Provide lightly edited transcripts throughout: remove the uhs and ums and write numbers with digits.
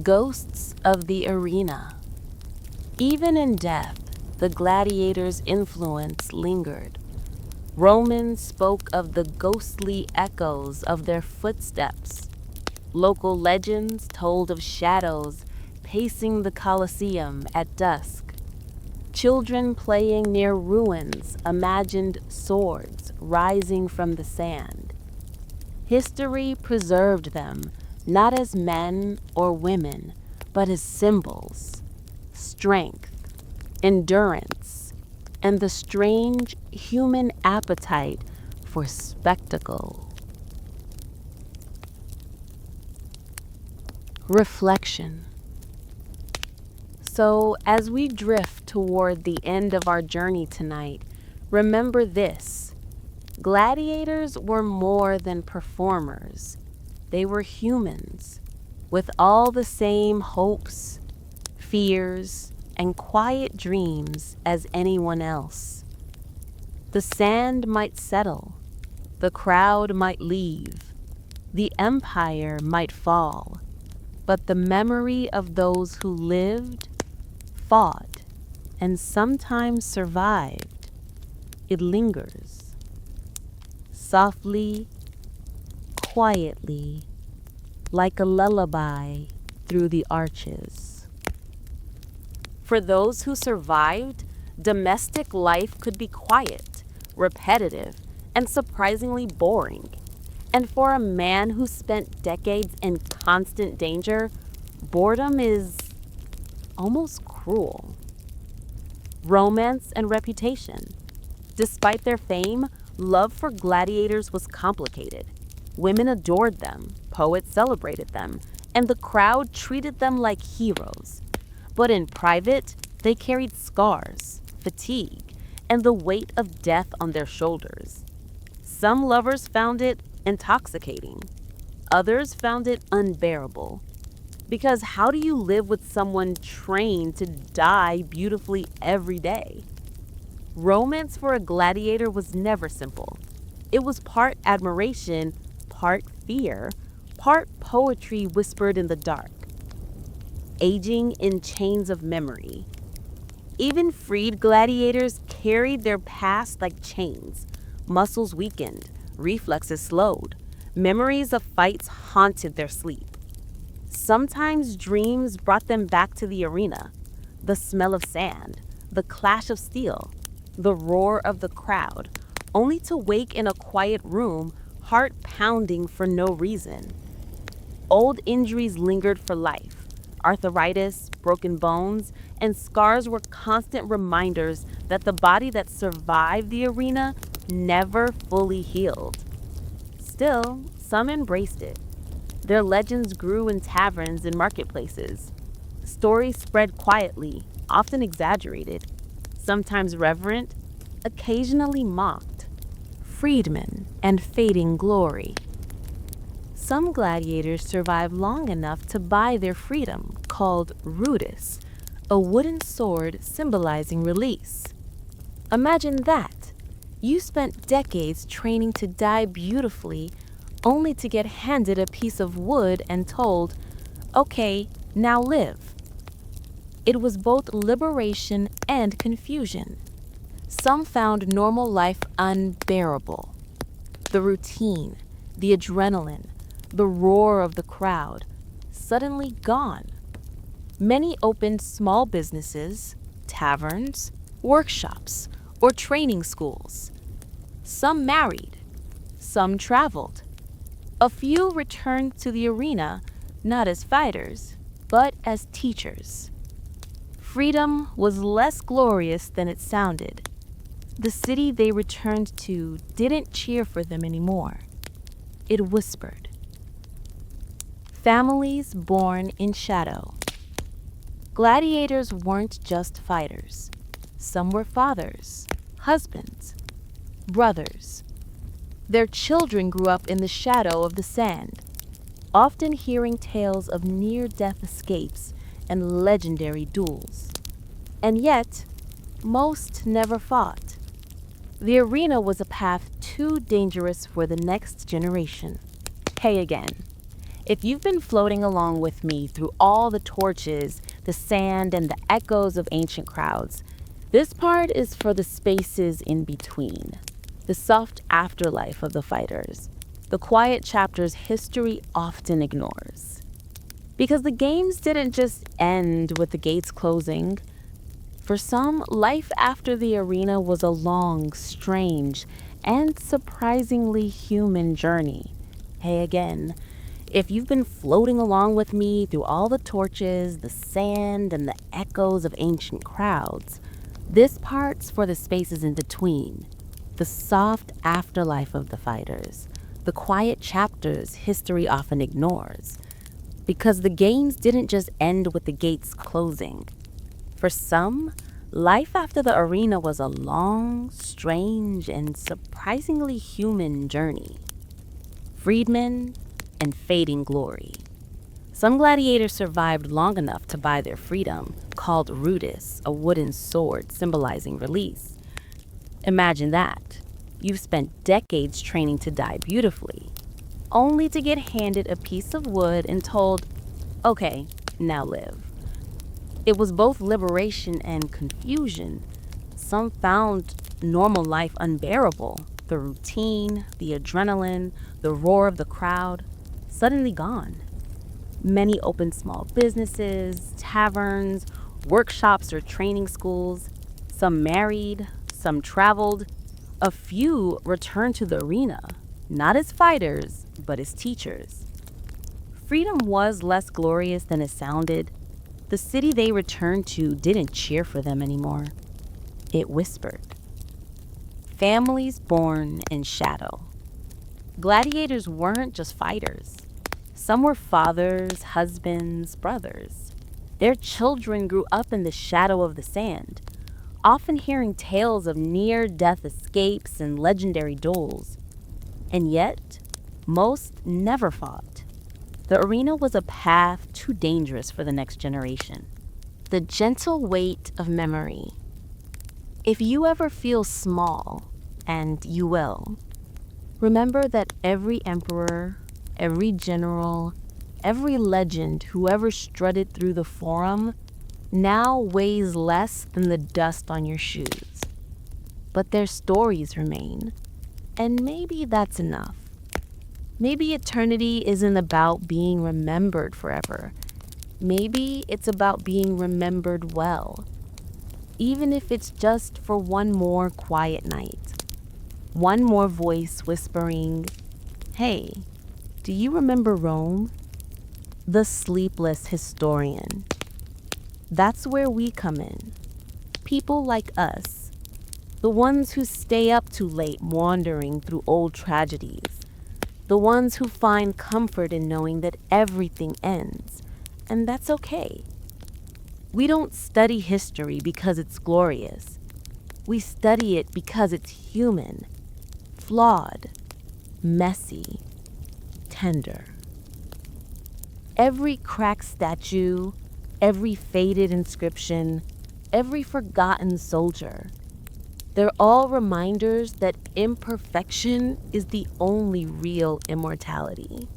Ghosts of the arena. Even in death, the gladiators' influence lingered. Romans spoke of the ghostly echoes of their footsteps. Local legends told of shadows pacing the Colosseum at dusk. Children playing near ruins imagined swords rising from the sand. History preserved them not as men or women, but as symbols, strength, endurance, and the strange human appetite for spectacle. Reflection. So, as we drift toward the end of our journey tonight, remember this: gladiators were more than performers. They were humans, with all the same hopes, fears, and quiet dreams as anyone else. The sand might settle, the crowd might leave, the empire might fall, but the memory of those who lived, fought, and sometimes survived, it lingers. Softly, quietly, like a lullaby through the arches. For those who survived, domestic life could be quiet, repetitive, and surprisingly boring. And for a man who spent decades in constant danger, boredom is almost cruel. Romance and reputation. Despite their fame, love for gladiators was complicated. Women adored them, poets celebrated them, and the crowd treated them like heroes. But in private, they carried scars, fatigue, and the weight of death on their shoulders. Some lovers found it intoxicating. Others found it unbearable. Because how do you live with someone trained to die beautifully every day? Romance for a gladiator was never simple. It was part admiration, part fear, part poetry whispered in the dark. Aging in chains of memory. Even freed gladiators carried their past like chains. Muscles weakened, reflexes slowed. Memories of fights haunted their sleep. Sometimes dreams brought them back to the arena. The smell of sand, the clash of steel, the roar of the crowd, only to wake in a quiet room, heart pounding for no reason. Old injuries lingered for life. Arthritis, broken bones, and scars were constant reminders that the body that survived the arena never fully healed. Still, some embraced it. Their legends grew in taverns and marketplaces. Stories spread quietly, often exaggerated, sometimes reverent, occasionally mocked. Freedmen and fading glory. Some gladiators survived long enough to buy their freedom, called rudis, a wooden sword symbolizing release. Imagine that. You spent decades training to die beautifully, only to get handed a piece of wood and told, "Okay, now live." It was both liberation and confusion. Some found normal life unbearable. The routine, the adrenaline, the roar of the crowd, suddenly gone. Many opened small businesses, taverns, workshops, or training schools. Some married, some traveled. A few returned to the arena, not as fighters, but as teachers. Freedom was less glorious than it sounded. The city they returned to didn't cheer for them anymore. It whispered. Families born in shadow. Gladiators weren't just fighters. Some were fathers, husbands, brothers. Their children grew up in the shadow of the sand, often hearing tales of near-death escapes and legendary duels. And yet, most never fought. The arena was a path too dangerous for the next generation. Hey again. If you've been floating along with me through all the torches, the sand, and the echoes of ancient crowds, this part is for the spaces in between, the soft afterlife of the fighters, the quiet chapters history often ignores. Because the games didn't just end with the gates closing. For some, life after the arena was a long, strange, and surprisingly human journey. Hey again, if you've been floating along with me through all the torches, the sand, and the echoes of ancient crowds, this part's for the spaces in between, the soft afterlife of the fighters, the quiet chapters history often ignores. Because the games didn't just end with the gates closing. For some, life after the arena was a long, strange, and surprisingly human journey. Freedmen and fading glory. Some gladiators survived long enough to buy their freedom, called rudis, a wooden sword symbolizing release. Imagine that. You've spent decades training to die beautifully, only to get handed a piece of wood and told, okay, now live. It was both liberation and confusion. Some found normal life unbearable. The routine, the adrenaline, the roar of the crowd, suddenly gone. Many opened small businesses, taverns, workshops, or training schools. Some married, some traveled. A few returned to the arena, not as fighters, but as teachers. Freedom was less glorious than it sounded. The city they returned to didn't cheer for them anymore. It whispered. Families born in shadow. Gladiators weren't just fighters. Some were fathers, husbands, brothers. Their children grew up in the shadow of the sand, often hearing tales of near-death escapes and legendary duels. And yet, most never fought. The arena was a path too dangerous for the next generation. The gentle weight of memory. If you ever feel small, and you will, remember that every emperor, every general, every legend who ever strutted through the forum now weighs less than the dust on your shoes. But their stories remain, and maybe that's enough. Maybe eternity isn't about being remembered forever. Maybe it's about being remembered well, even if it's just for one more quiet night. One more voice whispering, hey, do you remember Rome? The sleepless historian. That's where we come in. People like us, the ones who stay up too late wandering through old tragedies, the ones who find comfort in knowing that everything ends, and that's okay. We don't study history because it's glorious. We study it because it's human, flawed, messy, tender. Every cracked statue, every faded inscription, every forgotten soldier, they're all reminders that imperfection is the only real immortality.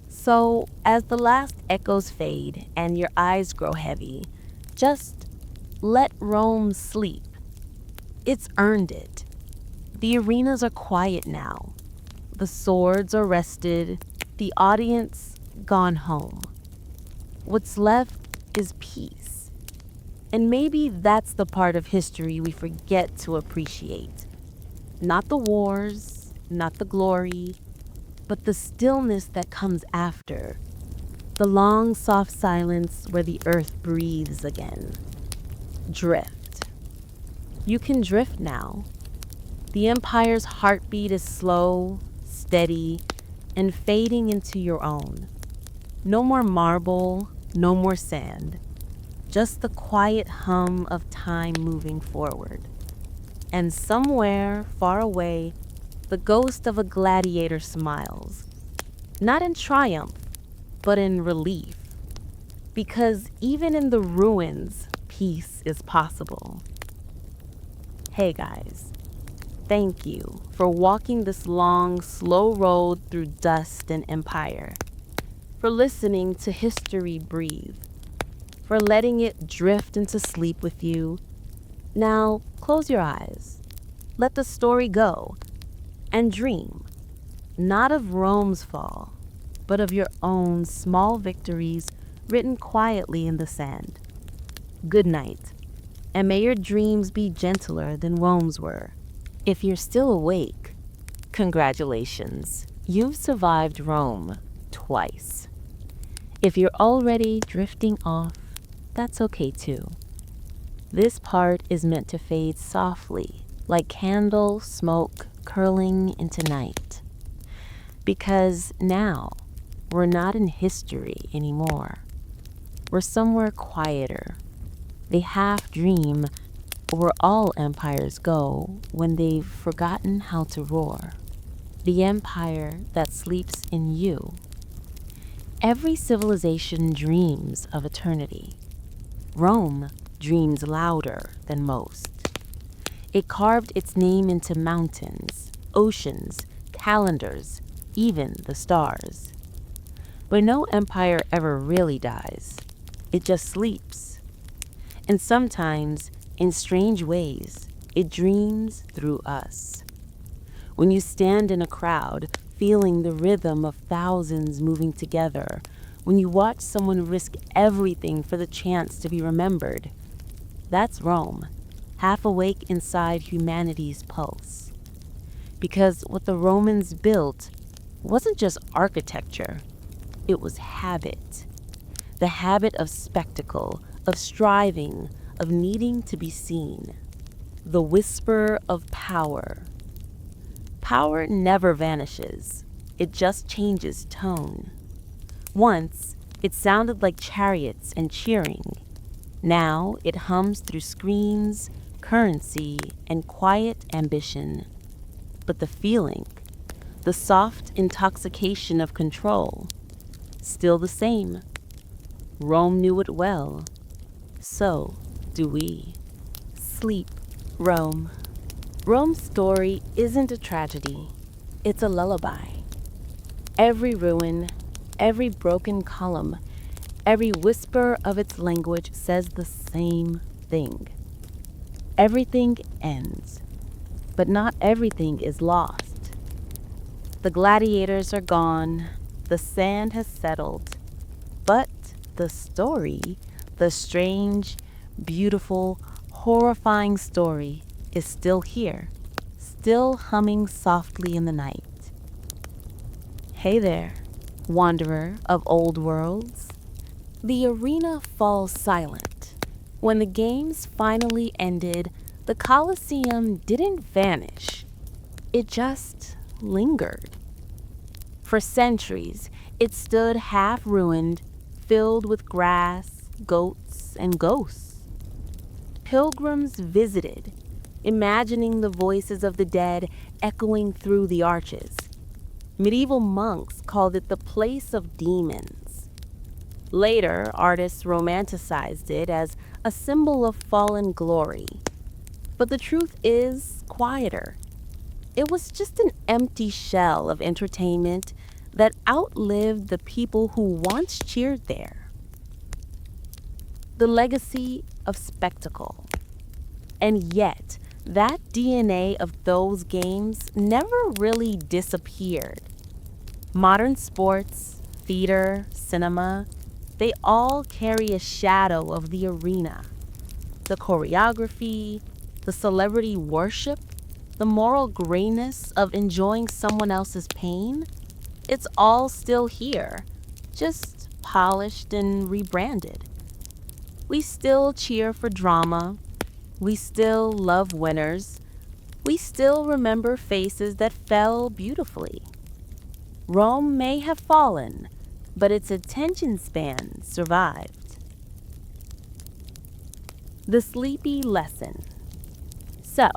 So, as the last echoes fade and your eyes grow heavy, just let Rome sleep. It's earned it. The arenas are quiet now. The swords are rested. The audience gone home. What's left is peace. And maybe that's the part of history we forget to appreciate. Not the wars, not the glory, but the stillness that comes after. The long, soft silence where the earth breathes again. Drift. You can drift now. The empire's heartbeat is slow, steady, and fading into your own. No more marble, no more sand. Just the quiet hum of time moving forward. And somewhere, far away, the ghost of a gladiator smiles. Not in triumph, but in relief. Because even in the ruins, peace is possible. Hey guys, thank you for walking this long, slow road through dust and empire. for listening to history breathe, for letting it drift into sleep with you. Now, close your eyes, let the story go, and dream, not of Rome's fall, but of your own small victories written quietly in the sand. Good night, and may your dreams be gentler than Rome's were. If you're still awake, congratulations, you've survived Rome twice. If you're already drifting off, that's okay too. This part is meant to fade softly, like candle smoke curling into night. Because now, we're not in history anymore. We're somewhere quieter, a half dream where all empires go when they've forgotten how to roar. The empire that sleeps in you. Every civilization dreams of eternity. Rome dreams louder than most. It carved its name into mountains, oceans, calendars, even the stars. But no empire ever really dies. It just sleeps. And sometimes, in strange ways, it dreams through us. When you stand in a crowd, feeling the rhythm of thousands moving together, when you watch someone risk everything for the chance to be remembered, that's Rome, half awake inside humanity's pulse. Because what the Romans built wasn't just architecture, it was habit. The habit of spectacle, of striving, of needing to be seen. The whisper of power. Power never vanishes. It just changes tone. Once, it sounded like chariots and cheering. Now, it hums through screens, currency, and quiet ambition. But the feeling, the soft intoxication of control, still the same. Rome knew it well. So do we. Sleep, Rome. Rome's story isn't a tragedy. It's a lullaby. Every ruin, every broken column, every whisper of its language says the same thing. Everything ends, but not everything is lost. The gladiators are gone, the sand has settled, but the story, the strange, beautiful, horrifying story, is still here, still humming softly in the night. Hey there, wanderer of old worlds. The arena falls silent. When the games finally ended, the Colosseum didn't vanish. It just lingered. For centuries, it stood half-ruined, filled with grass, goats, and ghosts. Pilgrims visited, imagining the voices of the dead echoing through the arches. Medieval monks called it the place of demons. Later, artists romanticized it as a symbol of fallen glory. But the truth is quieter. It was just an empty shell of entertainment that outlived the people who once cheered there. The legacy of spectacle. And yet, that DNA of those games never really disappeared. Modern sports, theater, cinema, they all carry a shadow of the arena. The choreography, the celebrity worship, the moral grayness of enjoying someone else's pain, it's all still here, just polished and rebranded. We still cheer for drama. We still love winners. We still remember faces that fell beautifully. Rome may have fallen, but its attention span survived. The sleepy lesson. So,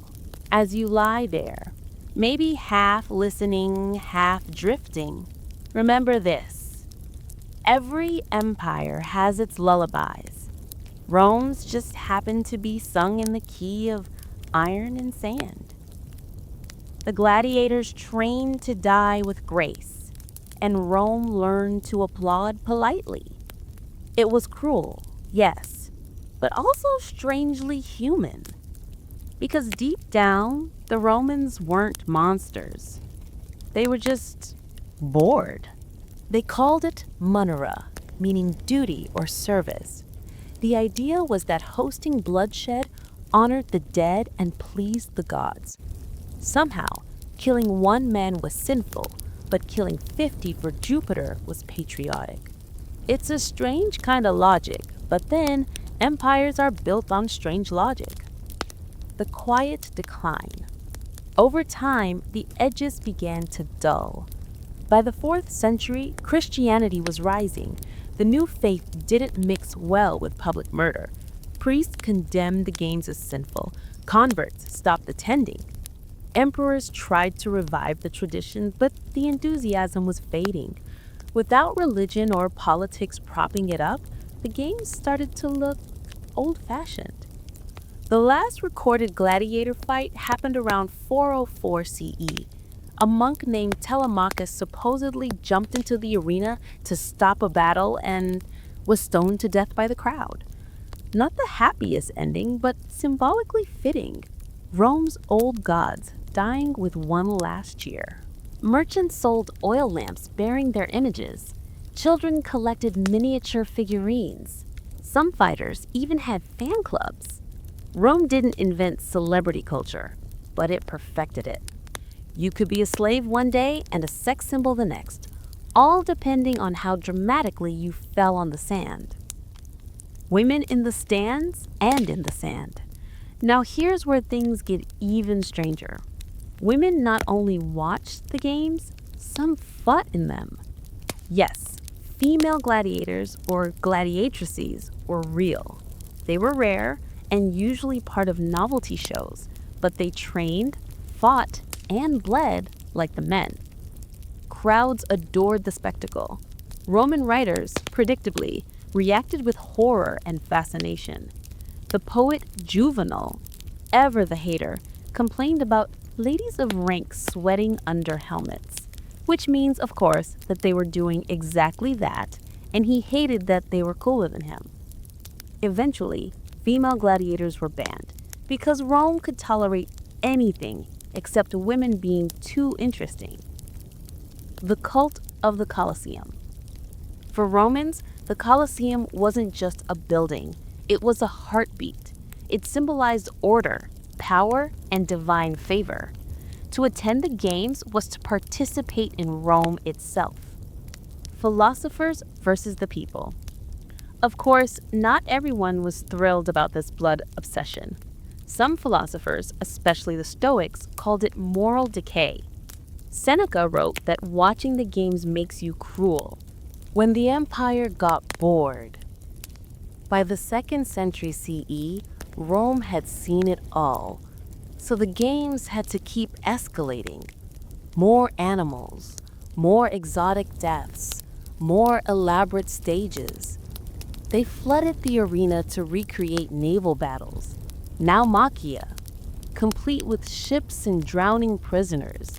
as you lie there, maybe half listening, half drifting, remember this. Every empire has its lullabies. Rome's just happened to be sung in the key of iron and sand. The gladiators trained to die with grace, and Rome learned to applaud politely. It was cruel, yes, but also strangely human. Because deep down, the Romans weren't monsters. They were just bored. They called it munera, meaning duty or service. The idea was that hosting bloodshed honored the dead and pleased the gods. Somehow, killing one man was sinful, but killing 50 for Jupiter was patriotic. It's a strange kind of logic, but then empires are built on strange logic. The quiet decline. Over time, the edges began to dull. By the 4th century, Christianity was rising. The new faith didn't mix well with public murder. Priests condemned the games as sinful. Converts stopped attending. Emperors tried to revive the tradition, but the enthusiasm was fading. Without religion or politics propping it up, the games started to look old-fashioned. The last recorded gladiator fight happened around 404 CE. A monk named Telemachus supposedly jumped into the arena to stop a battle and was stoned to death by the crowd. Not the happiest ending, but symbolically fitting. Rome's old gods dying with one last cheer. Merchants sold oil lamps bearing their images. Children collected miniature figurines. Some fighters even had fan clubs. Rome didn't invent celebrity culture, but it perfected it. You could be a slave one day and a sex symbol the next, all depending on how dramatically you fell on the sand. Women in the stands and in the sand. Now here's where things get even stranger. Women not only watched the games, some fought in them. Yes, female gladiators or gladiatrices were real. They were rare and usually part of novelty shows, but they trained, fought, and bled like the men. Crowds adored the spectacle. Roman writers, predictably, reacted with horror and fascination. The poet Juvenal, ever the hater, complained about ladies of rank sweating under helmets, which means, of course, that they were doing exactly that, and he hated that they were cooler than him. Eventually, female gladiators were banned because Rome could tolerate anything except women being too interesting. The cult of the Colosseum. For Romans, the Colosseum wasn't just a building, it was a heartbeat. It symbolized order, power, and divine favor. To attend the games was to participate in Rome itself. Philosophers versus the people. Of course, not everyone was thrilled about this blood obsession. Some philosophers, especially the Stoics, called it moral decay. Seneca wrote that watching the games makes you cruel. When the empire got bored. By the 2nd century CE, Rome had seen it all, so the games had to keep escalating. More animals, more exotic deaths, more elaborate stages. They flooded the arena to recreate naval battles, naumachia, complete with ships and drowning prisoners.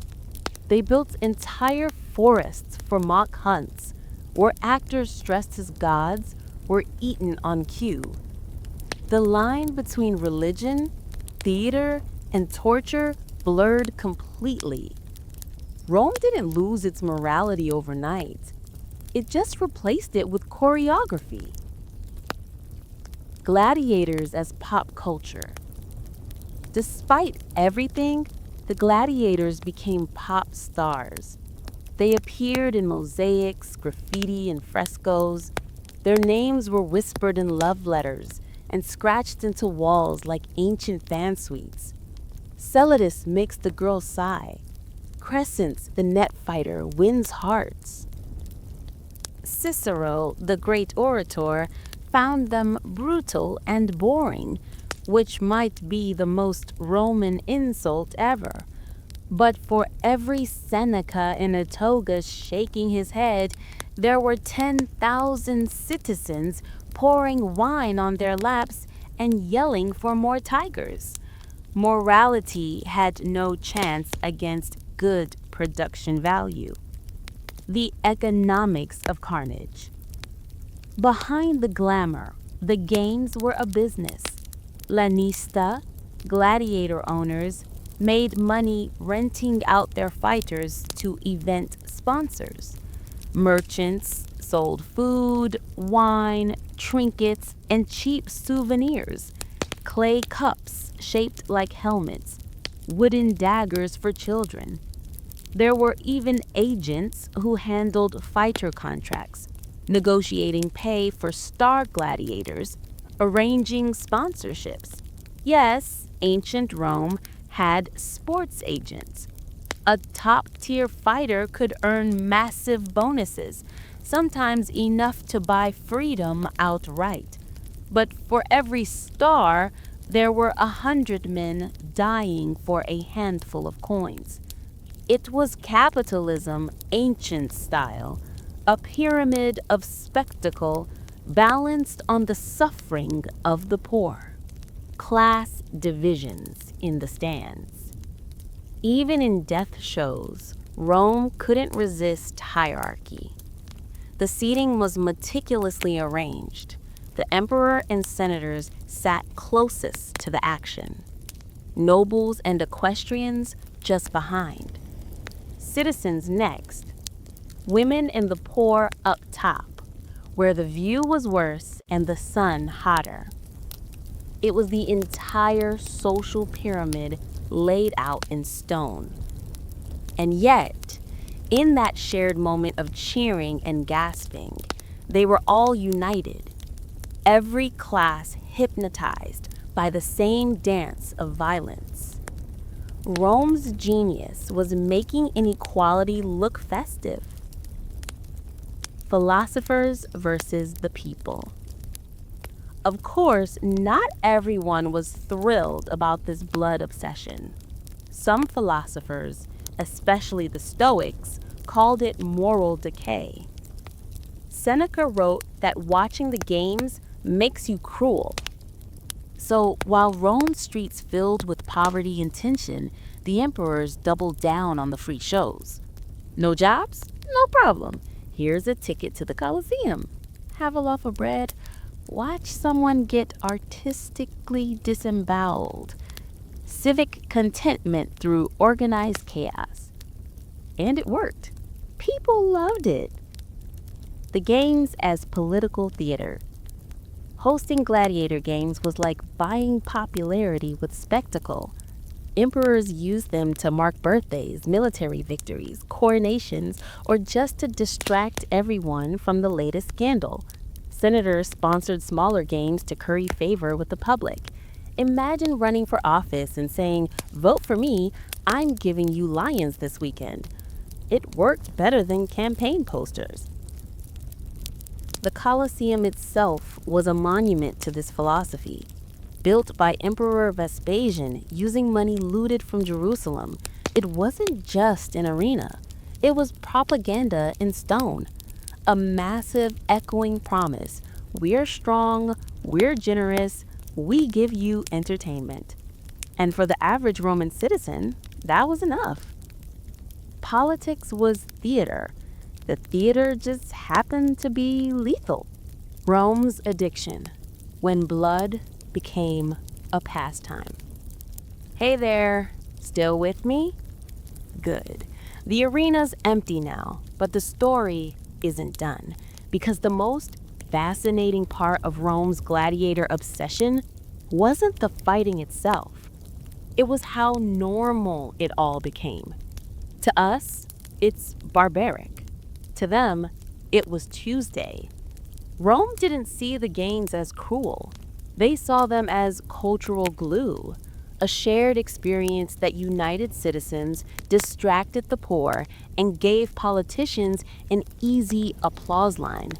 They built entire forests for mock hunts, where actors dressed as gods were eaten on cue. The line between religion, theater, and torture blurred completely. Rome didn't lose its morality overnight. It just replaced it with choreography. Gladiators as pop culture. Despite everything, the gladiators became pop stars. They appeared in mosaics, graffiti, and frescoes. Their names were whispered in love letters and scratched into walls like ancient fan suites. Celadus makes the girls sigh. Crescens, the net fighter, wins hearts. Cicero, the great orator, found them brutal and boring, which might be the most Roman insult ever. But for every Seneca in a toga shaking his head, there were 10,000 citizens pouring wine on their laps and yelling for more tigers. Morality had no chance against good production value. the economics of carnage. Behind the glamour, the games were a business. Lanista, gladiator owners, made money renting out their fighters to event sponsors. Merchants sold food, wine, trinkets, and cheap souvenirs. Clay cups shaped like helmets, wooden daggers for children. There were even agents who handled fighter contracts, negotiating pay for star gladiators, arranging sponsorships. Yes, ancient Rome had sports agents. A top-tier fighter could earn massive bonuses, sometimes enough to buy freedom outright. But for every star, there were 100 men dying for a handful of coins. It was capitalism, ancient style, a pyramid of spectacle balanced on the suffering of the poor. Class divisions in the stands. Even in death shows, Rome couldn't resist hierarchy. The seating was meticulously arranged. The emperor and senators sat closest to the action. Nobles and equestrians just behind. Citizens next. Women and the poor up top, where the view was worse and the sun hotter. It was the entire social pyramid laid out in stone. And yet, in that shared moment of cheering and gasping, they were all united. Every class hypnotized by the same dance of violence. Rome's genius was making inequality look festive. Philosophers versus the people. Of course, not everyone was thrilled about this blood obsession. Some philosophers, especially the Stoics, called it moral decay. Seneca wrote that watching the games makes you cruel. So while Rome's streets filled with poverty and tension, the emperors doubled down on the free shows. No jobs? No problem. Here's a ticket to the Colosseum. Have a loaf of bread. Watch someone get artistically disemboweled. Civic contentment through organized chaos. And it worked. People loved it. The games as political theater. Hosting gladiator games was like buying popularity with spectacle. Emperors used them to mark birthdays, military victories, coronations, or just to distract everyone from the latest scandal. Senators sponsored smaller games to curry favor with the public. Imagine running for office and saying, "Vote for me, I'm giving you lions this weekend." It worked better than campaign posters. The Colosseum itself was a monument to this philosophy. Built by Emperor Vespasian using money looted from Jerusalem, it wasn't just an arena. It was propaganda in stone. A massive echoing promise. We're strong, we're generous, we give you entertainment. And for the average Roman citizen, that was enough. Politics was theater. The theater just happened to be lethal. Rome's addiction, when blood became a pastime. Hey there, still with me? Good. The arena's empty now, but the story isn't done, because the most fascinating part of Rome's gladiator obsession wasn't the fighting itself. It was how normal it all became. To us, it's barbaric. To them, it was Tuesday. Rome didn't see the games as cruel. They saw them as cultural glue, a shared experience that united citizens, distracted the poor, and gave politicians an easy applause line.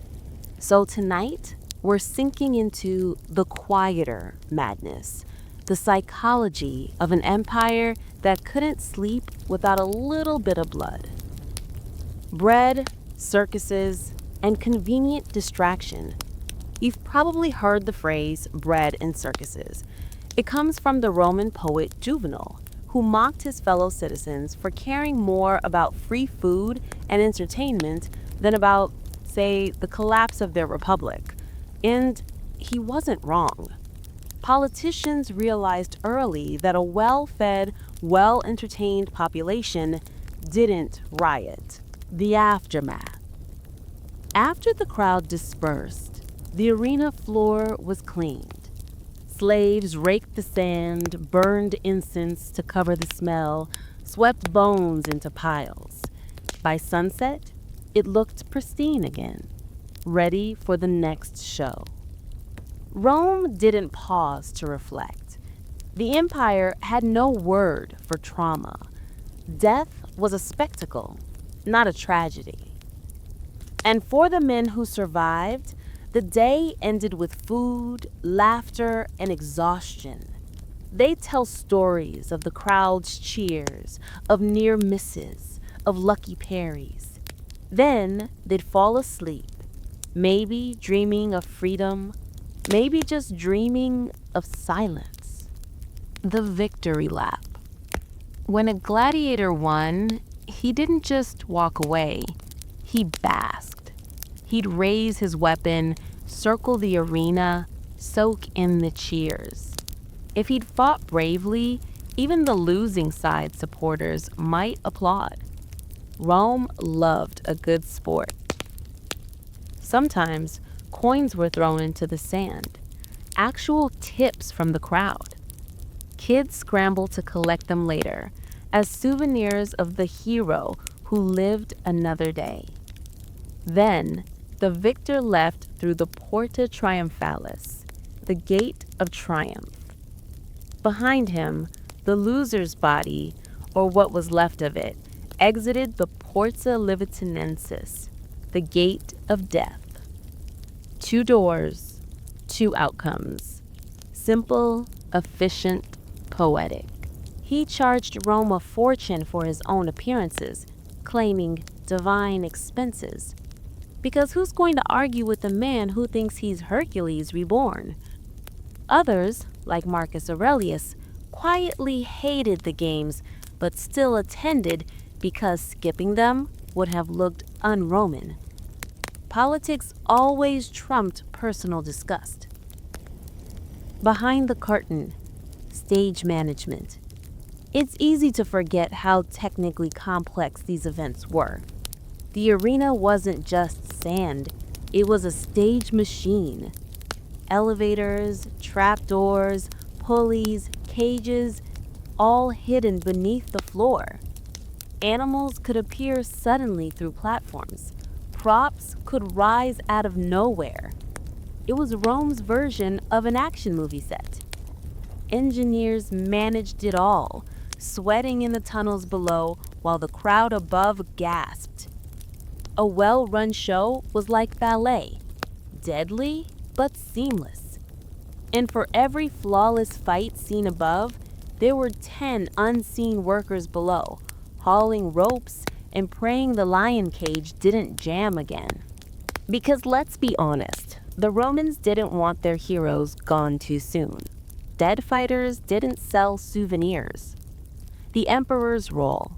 So tonight, we're sinking into the quieter madness, the psychology of an empire that couldn't sleep without a little bit of blood. Bread, circuses, and convenient distraction. You've probably heard the phrase bread and circuses. It comes from the Roman poet Juvenal, who who mocked his fellow citizens for caring more about free food and entertainment than about, say, the collapse of their republic. And he wasn't wrong. Politicians realized early that a well-fed, well-entertained population didn't riot. The aftermath. After the crowd dispersed, the arena floor was cleaned. Slaves raked the sand, burned incense to cover the smell, swept bones into piles. By sunset, it looked pristine again, ready for the next show. Rome didn't pause to reflect. The empire had no word for trauma. Death was a spectacle, not a tragedy. And for the men who survived, the day ended with food, laughter, and exhaustion. They tell stories of the crowd's cheers, of near misses, of lucky parries. Then they'd fall asleep, maybe dreaming of freedom, maybe just dreaming of silence. The victory lap. When a gladiator won, he didn't just walk away, he basked. He'd raise his weapon, circle the arena, soak in the cheers. If he'd fought bravely, even the losing side supporters might applaud. Rome loved a good sport. Sometimes, coins were thrown into the sand, actual tips from the crowd. Kids scrambled to collect them later as souvenirs of the hero who lived another day. Then, the victor left through the Porta Triumphalis, the gate of triumph. Behind him, the loser's body, or what was left of it, exited the Porta Livitinensis, the gate of death. 2 doors, 2 outcomes. Simple, efficient, poetic. He charged Rome a fortune for his own appearances, claiming divine expenses. Because who's going to argue with a man who thinks he's Hercules reborn? Others, like Marcus Aurelius, quietly hated the games, but still attended because skipping them would have looked un-Roman. Politics always trumped personal disgust. Behind the curtain, stage management. It's easy to forget how technically complex these events were. The arena wasn't just sand, it was a stage machine. Elevators, trapdoors, pulleys, cages, all hidden beneath the floor. Animals could appear suddenly through platforms. Props could rise out of nowhere. It was Rome's version of an action movie set. Engineers managed it all, sweating in the tunnels below while the crowd above gasped. A well-run show was like ballet, deadly but seamless. And for every flawless fight seen above, there were 10 unseen workers below, hauling ropes and praying the lion cage didn't jam again. Because let's be honest, the Romans didn't want their heroes gone too soon. Dead fighters didn't sell souvenirs. The emperor's role.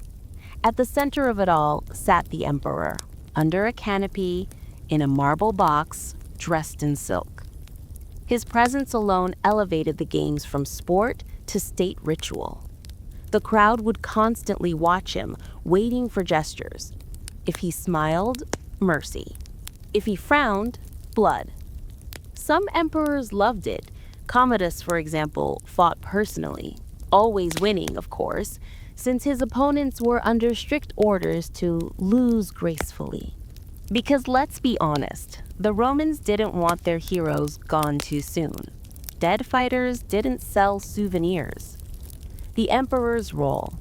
At the center of it all sat the emperor, under a canopy, in a marble box, dressed in silk. His presence alone elevated the games from sport to state ritual. The crowd would constantly watch him, waiting for gestures. If he smiled, mercy. If he frowned, blood. Some emperors loved it. Commodus, for example, fought personally, always winning, of course, since his opponents were under strict orders to lose gracefully. Because let's be honest, the Romans didn't want their heroes gone too soon. Dead fighters didn't sell souvenirs. The emperor's role.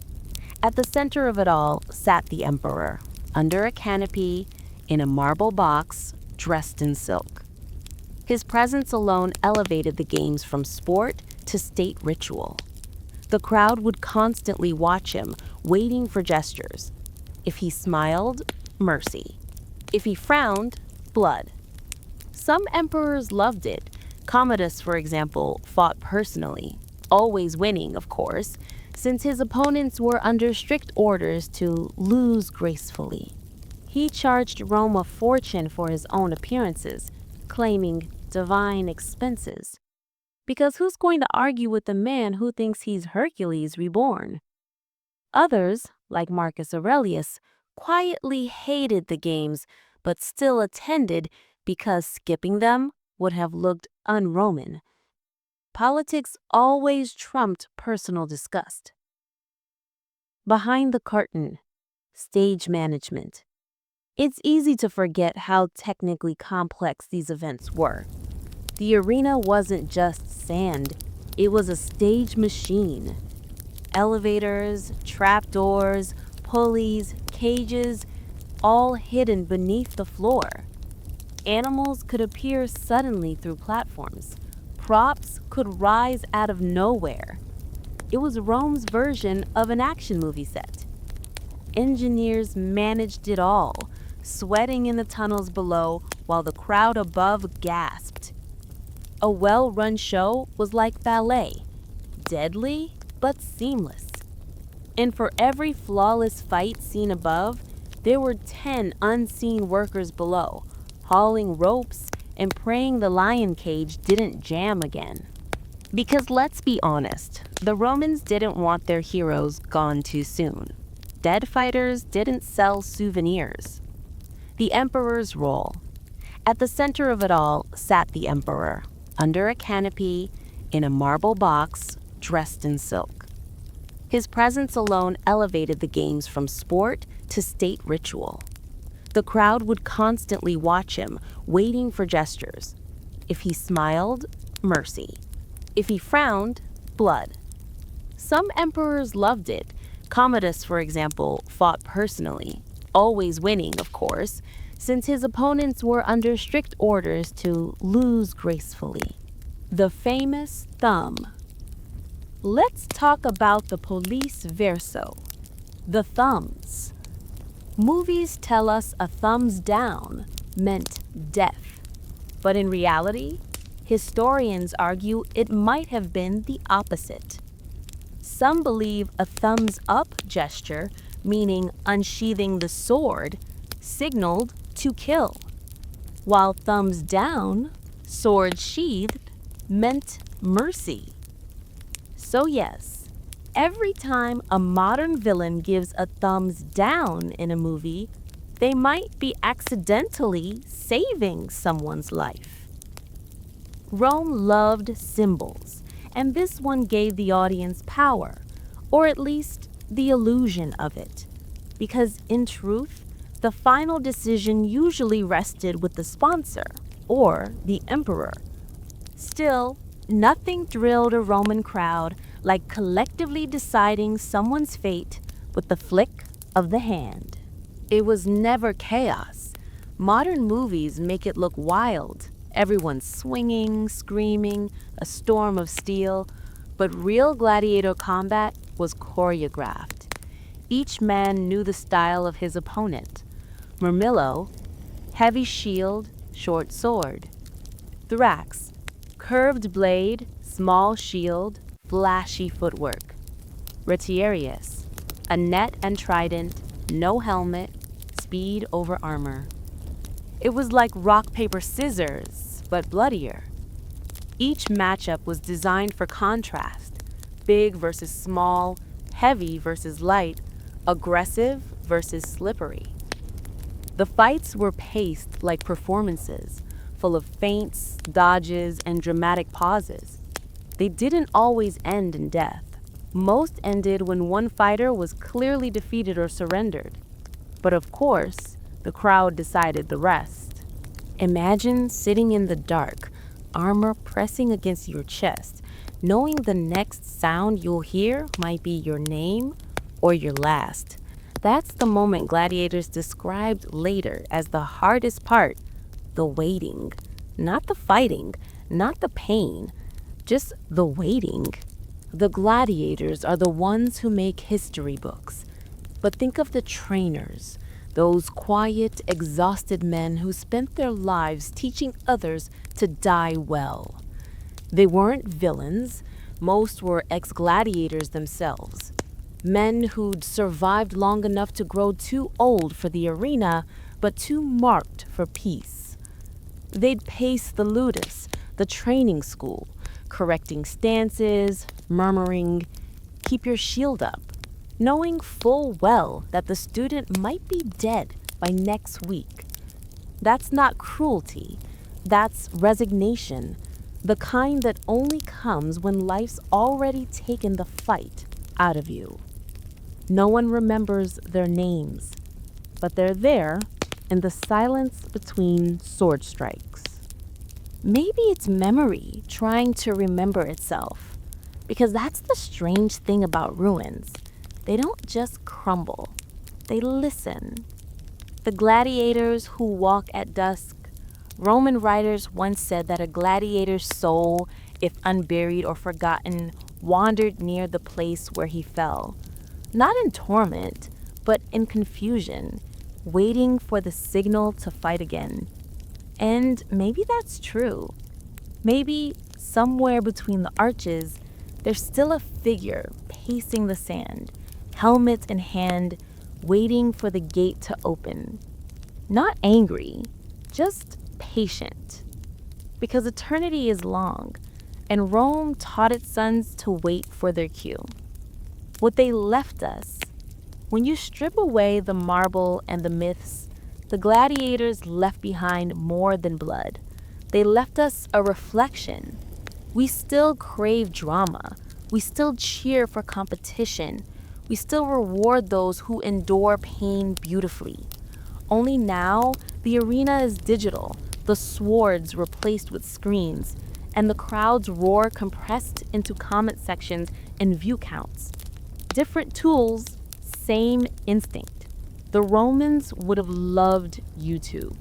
At the center of it all sat the emperor, under a canopy, in a marble box, dressed in silk. His presence alone elevated the games from sport to state ritual. The crowd would constantly watch him, waiting for gestures. If he smiled, mercy. If he frowned, blood. Some emperors loved it. Commodus, for example, fought personally, always winning, of course, since his opponents were under strict orders to lose gracefully. He charged Rome a fortune for his own appearances, claiming divine expenses. Because who's going to argue with a man who thinks he's Hercules reborn? Others, like Marcus Aurelius, quietly hated the games but still attended because skipping them would have looked un-Roman. Politics always trumped personal disgust. Behind the curtain, stage management. It's easy to forget how technically complex these events were. The arena wasn't just sand, it was a stage machine. Elevators, trapdoors, pulleys, cages, all hidden beneath the floor. Animals could appear suddenly through platforms. Props could rise out of nowhere. It was Rome's version of an action movie set. Engineers managed it all, sweating in the tunnels below while the crowd above gasped. A well-run show was like ballet, deadly but seamless. And for every flawless fight seen above, there were 10 unseen workers below, hauling ropes and praying the lion cage didn't jam again. Because let's be honest, the Romans didn't want their heroes gone too soon. Dead fighters didn't sell souvenirs. The emperor's role. At the center of it all sat the emperor, under a canopy, in a marble box, dressed in silk. His presence alone elevated the games from sport to state ritual. The crowd would constantly watch him, waiting for gestures. If he smiled, mercy. If he frowned, blood. Some emperors loved it. Commodus, for example, fought personally, always winning, of course, since his opponents were under strict orders to lose gracefully. The famous thumb. Let's talk about the police verso, the thumbs. Movies tell us a thumbs down meant death, but in reality, historians argue it might have been the opposite. Some believe a thumbs up gesture, meaning unsheathing the sword, signaled to kill, while thumbs down, sword sheathed, meant mercy. So yes, every time a modern villain gives a thumbs down in a movie, they might be accidentally saving someone's life. Rome loved symbols, and this one gave the audience power, or at least the illusion of it, because in truth, the final decision usually rested with the sponsor, or the emperor. Still, nothing thrilled a Roman crowd like collectively deciding someone's fate with the flick of the hand. It was never chaos. Modern movies make it look wild. Everyone's swinging, screaming, a storm of steel. But real gladiator combat was choreographed. Each man knew the style of his opponent. Murmillo, heavy shield, short sword. Thrax, curved blade, small shield, flashy footwork. Retiarius, a net and trident, no helmet, speed over armor. It was like rock, paper, scissors, but bloodier. Each matchup was designed for contrast, big versus small, heavy versus light, aggressive versus slippery. The fights were paced like performances, full of feints, dodges, and dramatic pauses. They didn't always end in death. Most ended when one fighter was clearly defeated or surrendered. But of course, the crowd decided the rest. Imagine sitting in the dark, armor pressing against your chest, knowing the next sound you'll hear might be your name or your last. That's the moment gladiators described later as the hardest part, the waiting. Not the fighting, not the pain, just the waiting. The gladiators are the ones who make history books. But think of the trainers, those quiet, exhausted men who spent their lives teaching others to die well. They weren't villains. Most were ex-gladiators themselves. Men who'd survived long enough to grow too old for the arena, but too marked for peace. They'd pace the ludus, the training school, correcting stances, murmuring, "Keep your shield up," knowing full well that the student might be dead by next week. That's not cruelty, that's resignation, the kind that only comes when life's already taken the fight out of you. No one remembers their names, but they're there in the silence between sword strikes. Maybe it's memory trying to remember itself, because that's the strange thing about ruins. They don't just crumble, they listen. The gladiators who walk at dusk. Roman writers once said that a gladiator's soul, if unburied or forgotten, wandered near the place where he fell. Not in torment, but in confusion, waiting for the signal to fight again. And maybe that's true. Maybe somewhere between the arches, there's still a figure pacing the sand, helmet in hand, waiting for the gate to open. Not angry, just patient. Because eternity is long, and Rome taught its sons to wait for their cue. What they left us, when you strip away the marble and the myths, the gladiators left behind more than blood. They left us a reflection. We still crave drama. We still cheer for competition. We still reward those who endure pain beautifully. Only now, the arena is digital, the swords replaced with screens, and the crowd's roar compressed into comment sections and view counts. Different tools, same instinct. The Romans would have loved YouTube.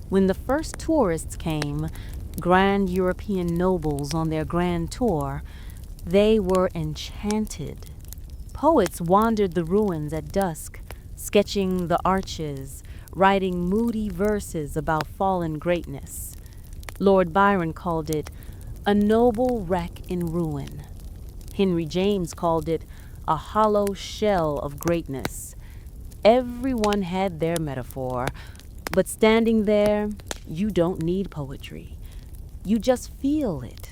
When the first tourists came, grand European nobles on their grand tour, they were enchanted. Poets wandered the ruins at dusk, sketching the arches, writing moody verses about fallen greatness. Lord Byron called it a noble wreck in ruin. Henry James called it a hollow shell of greatness. Everyone had their metaphor, but standing there, you don't need poetry. You just feel it,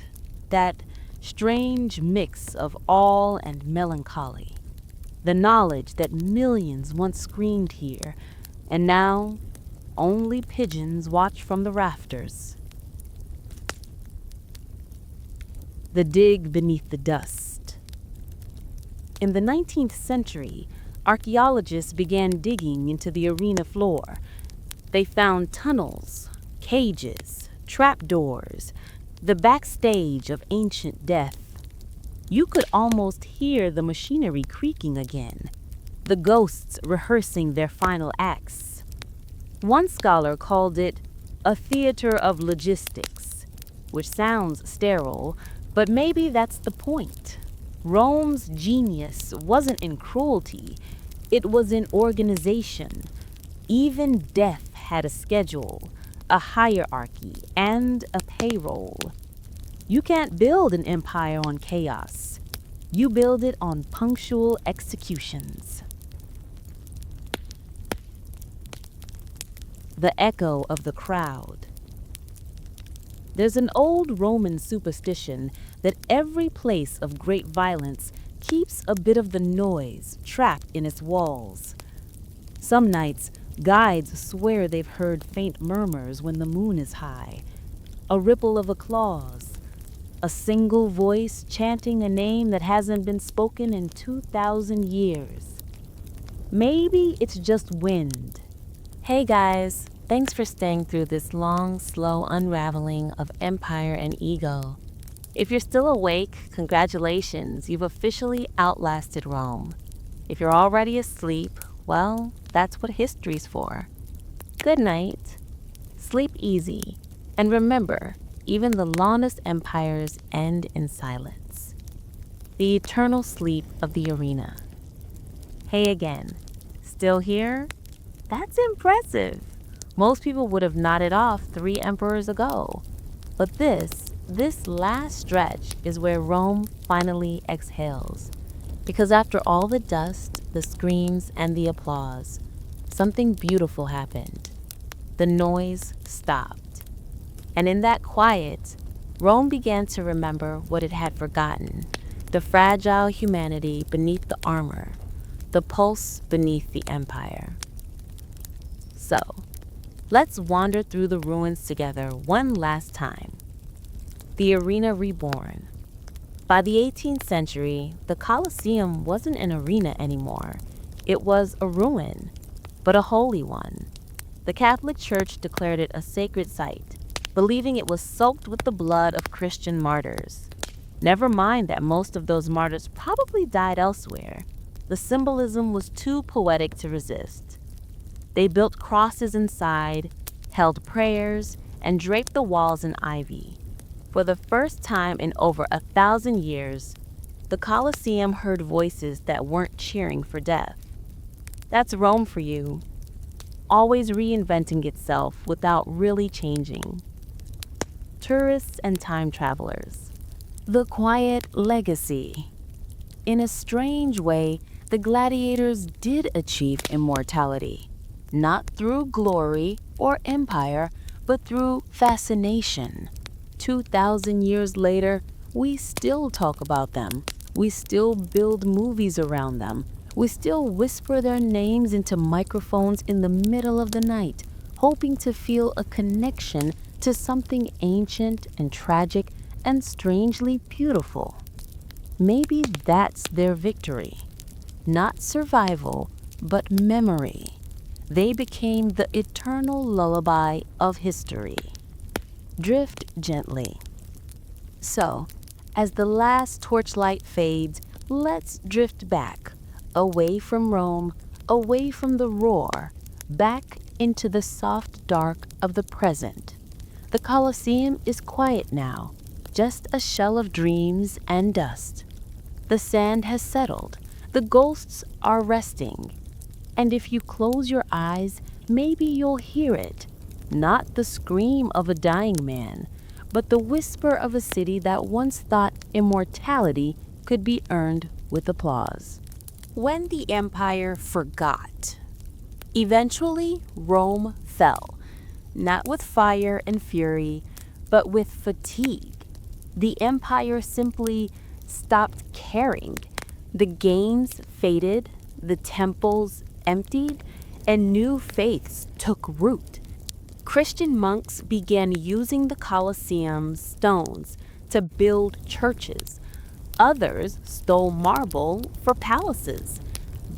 that strange mix of awe and melancholy. The knowledge that millions once screamed here, and now only pigeons watch from the rafters. The dig beneath the dust. In the 19th century, archaeologists began digging into the arena floor. They found tunnels, cages, trapdoors, the backstage of ancient death. You could almost hear the machinery creaking again, the ghosts rehearsing their final acts. One scholar called it a theater of logistics, which sounds sterile, but maybe that's the point. Rome's genius wasn't in cruelty, it was in organization. Even death had a schedule, a hierarchy, and a payroll. You can't build an empire on chaos. You build it on punctual executions. The echo of the crowd. There's an old Roman superstition that every place of great violence keeps a bit of the noise trapped in its walls. Some nights, guides swear they've heard faint murmurs when the moon is high, a ripple of applause, a single voice chanting a name that hasn't been spoken in 2,000 years. Maybe it's just wind. Hey guys, thanks for staying through this long, slow unraveling of empire and ego. If you're still awake, congratulations, you've officially outlasted Rome. If you're already asleep, well, that's what history's for. Good night. Sleep easy. And remember, even the longest empires end in silence. The eternal sleep of the arena. Hey again. Still here? That's impressive. Most people would have nodded off 3 emperors ago. But this last stretch is where Rome finally exhales. Because after all the dust, the screams, and the applause, something beautiful happened. The noise stopped. And in that quiet, Rome began to remember what it had forgotten: the fragile humanity beneath the armor, the pulse beneath the empire. So, let's wander through the ruins together one last time. The arena reborn. By the 18th century, the Colosseum wasn't an arena anymore. It was a ruin, but a holy one. The Catholic Church declared it a sacred site, believing it was soaked with the blood of Christian martyrs. Never mind that most of those martyrs probably died elsewhere. The symbolism was too poetic to resist. They built crosses inside, held prayers, and draped the walls in ivy. For the first time in over 1,000 years, the Colosseum heard voices that weren't cheering for death. That's Rome for you, always reinventing itself without really changing. Tourists and time travelers. The quiet legacy. In a strange way, the gladiators did achieve immortality, not through glory or empire, but through fascination. 2,000 years later, we still talk about them. We still build movies around them. We still whisper their names into microphones in the middle of the night, hoping to feel a connection to something ancient and tragic and strangely beautiful. Maybe that's their victory. Not survival, but memory. They became the eternal lullaby of history. Drift gently. So, as the last torchlight fades, let's drift back, away from Rome, away from the roar, back into the soft dark of the present. The Colosseum is quiet now, just a shell of dreams and dust. The sand has settled, the ghosts are resting, and if you close your eyes, maybe you'll hear it. Not the scream of a dying man, but the whisper of a city that once thought immortality could be earned with applause. When the empire forgot, eventually Rome fell, not with fire and fury, but with fatigue. The empire simply stopped caring. The gains faded, the temples emptied, and new faiths took root. Christian monks began using the Colosseum's stones to build churches. Others stole marble for palaces.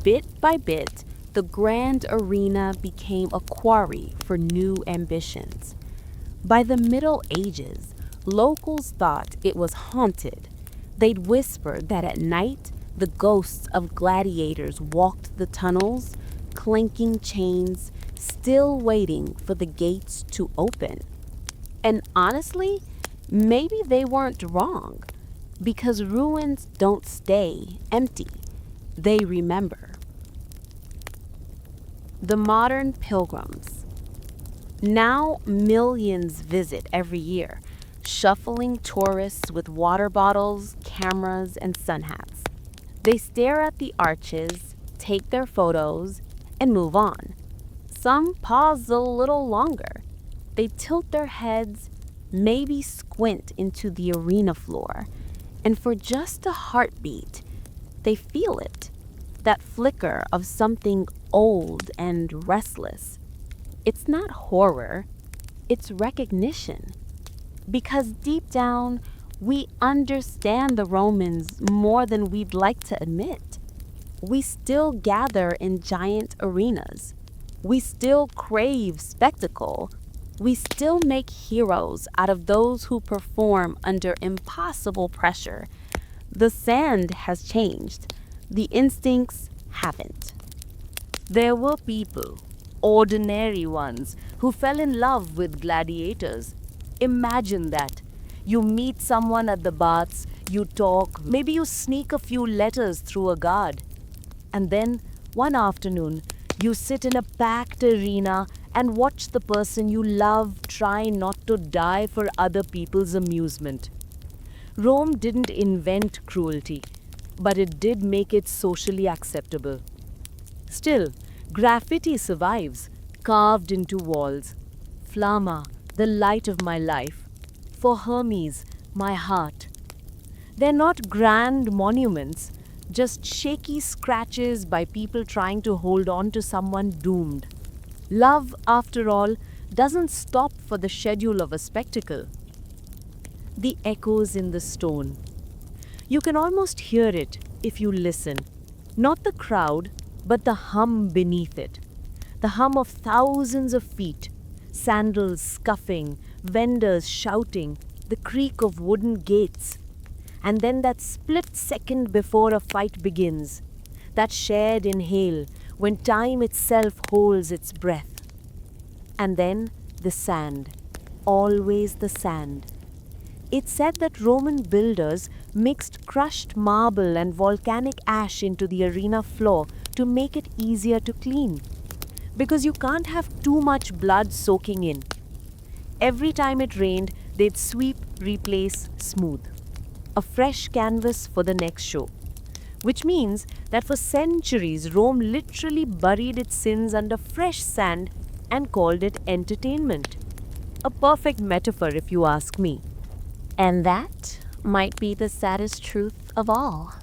Bit by bit, the grand arena became a quarry for new ambitions. By the Middle Ages, locals thought it was haunted. They'd whisper that at night, the ghosts of gladiators walked the tunnels, clanking chains, still waiting for the gates to open. And honestly, maybe they weren't wrong, because ruins don't stay empty. They remember. The modern pilgrims. Now millions visit every year, shuffling tourists with water bottles, cameras, and sun hats. They stare at the arches, take their photos, and move on. Some pause a little longer. They tilt their heads, maybe squint into the arena floor, and for just a heartbeat, they feel it, that flicker of something old and restless. It's not horror, it's recognition. Because deep down, we understand the Romans more than we'd like to admit. We still gather in giant arenas. We still crave spectacle. We still make heroes out of those who perform under impossible pressure. The sand has changed. The instincts haven't. There were people, ordinary ones, who fell in love with gladiators. Imagine that. You meet someone at the baths, you talk, maybe you sneak a few letters through a guard. And then, one afternoon, you sit in a packed arena and watch the person you love try not to die for other people's amusement. Rome didn't invent cruelty. but it did make it socially acceptable. Still, graffiti survives, carved into walls. Flama, the light of my life. For Hermes, my heart. They're not grand monuments, just shaky scratches by people trying to hold on to someone doomed. Love, after all, doesn't stop for the schedule of a spectacle. The echoes in the stone. You can almost hear it if you listen. Not the crowd, but the hum beneath it. The hum of thousands of feet, sandals scuffing, vendors shouting, the creak of wooden gates. And then that split second before a fight begins, that shared inhale when time itself holds its breath. And then the sand, always the sand. It's said that Roman builders mixed crushed marble and volcanic ash into the arena floor to make it easier to clean. Because you can't have too much blood soaking in. Every time it rained, they'd sweep, replace, smooth. A fresh canvas for the next show. Which means that for centuries, Rome literally buried its sins under fresh sand and called it entertainment. A perfect metaphor, if you ask me. And that might be the saddest truth of all.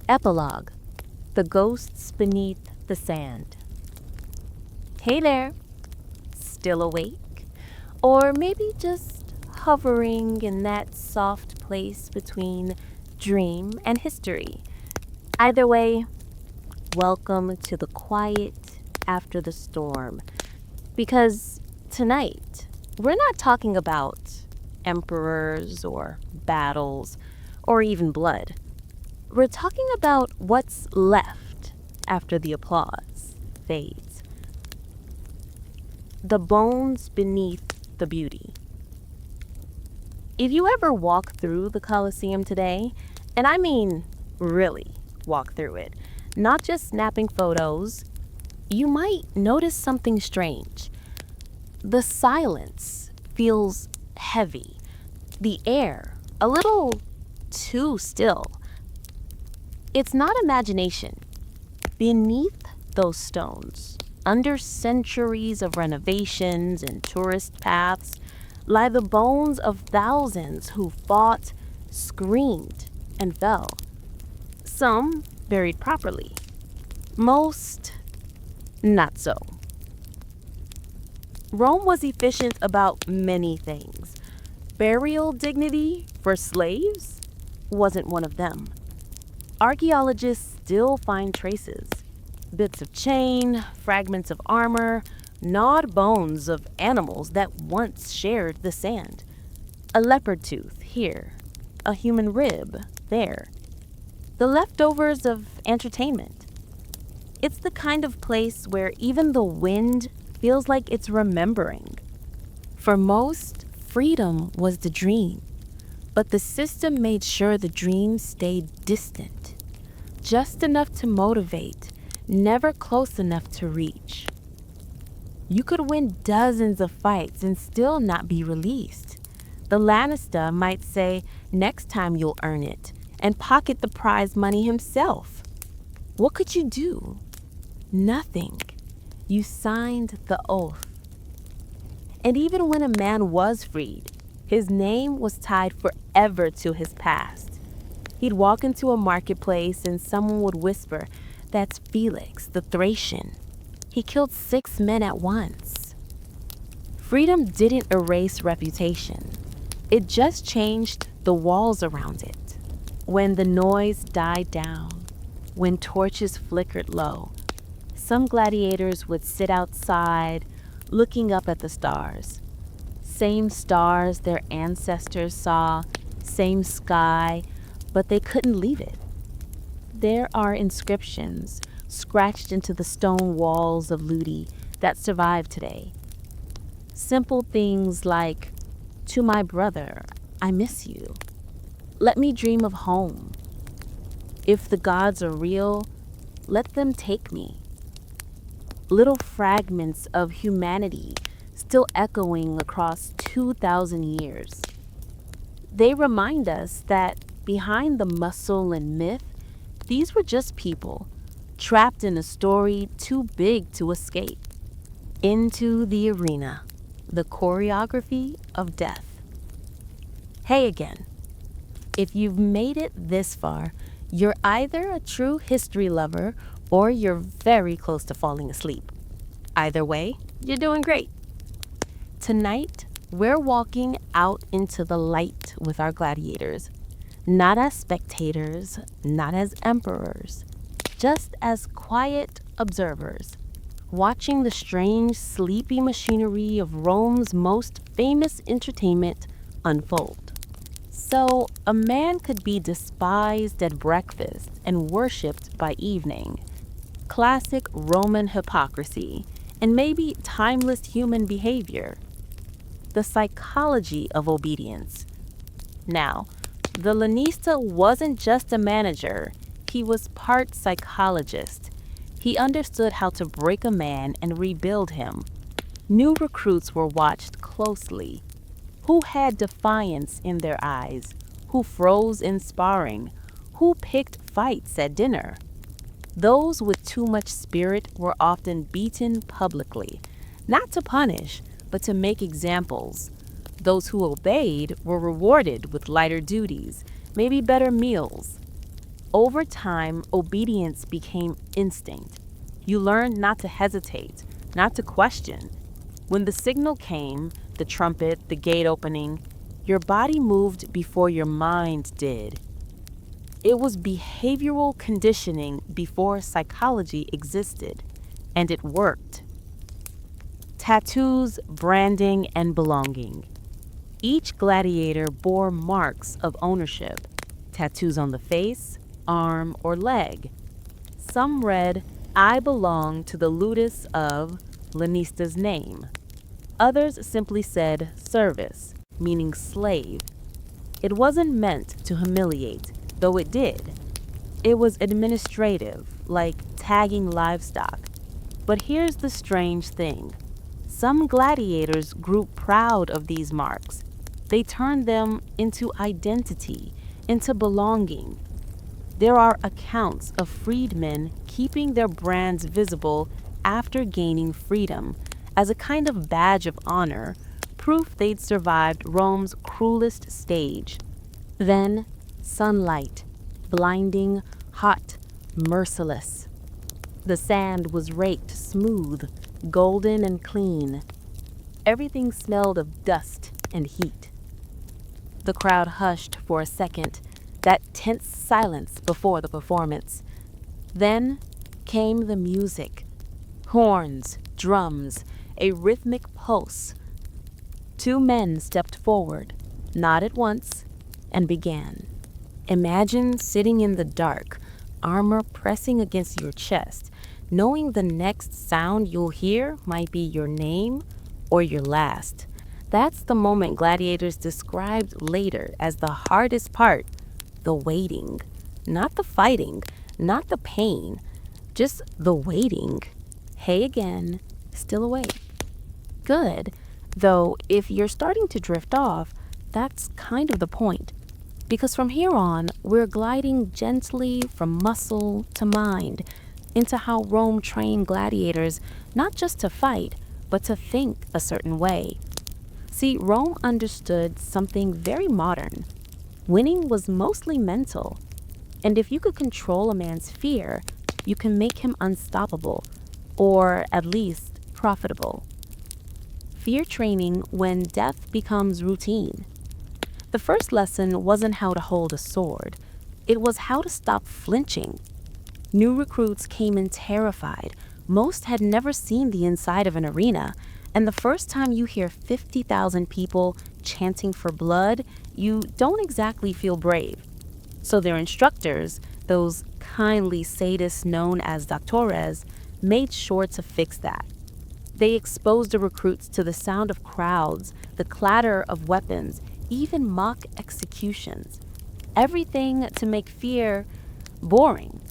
Epilogue: The Ghosts Beneath the Sand. Hey there, still awake? Or maybe just hovering in that soft place between dream and history. Either way, welcome to the quiet after the storm. Because tonight, we're not talking about emperors or battles or even blood. We're talking about what's left after the applause fades. The bones beneath the beauty. If you ever walk through the Colosseum today, and I mean really walk through it, not just snapping photos, you might notice something strange. The silence feels heavy. The air, a little too still. It's not imagination. Beneath those stones, under centuries of renovations and tourist paths, lie the bones of thousands who fought, screamed, and fell. Some buried properly. Most not so. Rome was efficient about many things. Burial dignity for slaves wasn't one of them. Archaeologists still find traces. Bits of chain, fragments of armor, gnawed bones of animals that once shared the sand. A leopard tooth here, a human rib there. The leftovers of entertainment. It's the kind of place where even the wind feels like it's remembering. For most, freedom was the dream, but the system made sure the dream stayed distant, just enough to motivate, never close enough to reach. You could win dozens of fights and still not be released. The Lannister might say, next time you'll earn it, and pocket the prize money himself. What could you do? Nothing. You signed the oath. And even when a man was freed, his name was tied forever to his past. He'd walk into a marketplace and someone would whisper, "That's Felix, the Thracian. He killed 6 men at once." Freedom didn't erase reputation. It just changed the walls around it. When the noise died down, when torches flickered low, some gladiators would sit outside, looking up at the stars. Same stars their ancestors saw, same sky, but they couldn't leave it. There are inscriptions scratched into the stone walls of Ludi that survive today. Simple things like, "To my brother, I miss you. Let me dream of home. If the gods are real, let them take me." Little fragments of humanity still echoing across 2,000 years. They remind us that behind the muscle and myth, these were just people, trapped in a story too big to escape. Into the arena, the choreography of death. Hey again. If you've made it this far, you're either a true history lover or you're very close to falling asleep. Either way, you're doing great. Tonight, we're walking out into the light with our gladiators, not as spectators, not as emperors, just as quiet observers, watching the strange, sleepy machinery of Rome's most famous entertainment unfold. So, a man could be despised at breakfast and worshipped by evening. Classic Roman hypocrisy and maybe timeless human behavior. The psychology of obedience. Now, the lanista wasn't just a manager, he was part psychologist. He understood how to break a man and rebuild him. New recruits were watched closely. Who had defiance in their eyes? Who froze in sparring? Who picked fights at dinner? Those with too much spirit were often beaten publicly, not to punish, but to make examples. Those who obeyed were rewarded with lighter duties, maybe better meals. Over time, obedience became instinct. You learned not to hesitate, not to question. When the signal came, the trumpet, the gate opening, your body moved before your mind did. It was behavioral conditioning before psychology existed, and it worked. Tattoos, branding, and belonging. Each gladiator bore marks of ownership, tattoos on the face, arm, or leg. Some read, "I belong to the ludus of Lanista's name." Others simply said service, meaning slave. It wasn't meant to humiliate, though it did. It was administrative, like tagging livestock. But here's the strange thing. Some gladiators grew proud of these marks. They turned them into identity, into belonging. There are accounts of freedmen keeping their brands visible after gaining freedom as a kind of badge of honor, proof they'd survived Rome's cruelest stage. Then, sunlight, blinding, hot, merciless. The sand was raked smooth, golden and clean. Everything smelled of dust and heat. The crowd hushed for a second, that tense silence before the performance. Then came the music. Horns, drums, a rhythmic pulse. Two men stepped forward, not at once, and began. Imagine sitting in the dark, armor pressing against your chest, knowing the next sound you'll hear might be your name or your last. That's the moment gladiators described later as the hardest part, the waiting. Not the fighting, not the pain, just the waiting. Hey again, still awake. Good, though if you're starting to drift off, that's kind of the point. Because from here on, we're gliding gently from muscle to mind into how Rome trained gladiators not just to fight, but to think a certain way. See, Rome understood something very modern. Winning was mostly mental. And if you could control a man's fear, you can make him unstoppable, or at least profitable. Fear training when death becomes routine. The first lesson wasn't how to hold a sword. It was how to stop flinching. New recruits came in terrified. Most had never seen the inside of an arena. And the first time you hear 50,000 people chanting for blood, you don't exactly feel brave. So their instructors, those kindly sadists known as doctores, made sure to fix that. They exposed the recruits to the sound of crowds, the clatter of weapons, even mock executions. Everything to make fear boring.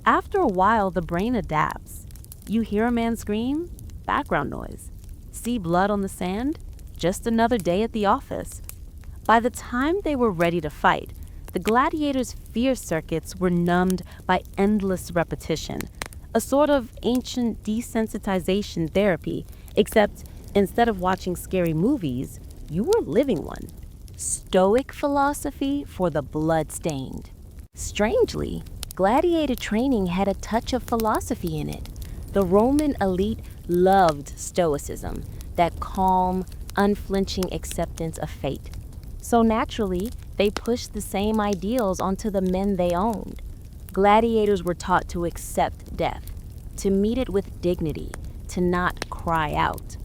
After a while, the brain adapts. You hear a man scream? Background noise. See blood on the sand? Just another day at the office. By the time they were ready to fight, the The gladiators' fear circuits were numbed by endless repetition, a sort of ancient desensitization therapy, except instead of watching scary movies, you were living one. Stoic philosophy for the bloodstained. Strangely, gladiator training had a touch of philosophy in it. The Roman elite loved stoicism, that calm, unflinching acceptance of fate. So naturally, they pushed the same ideals onto the men they owned. Gladiators were taught to accept death, to meet it with dignity, to not cry out.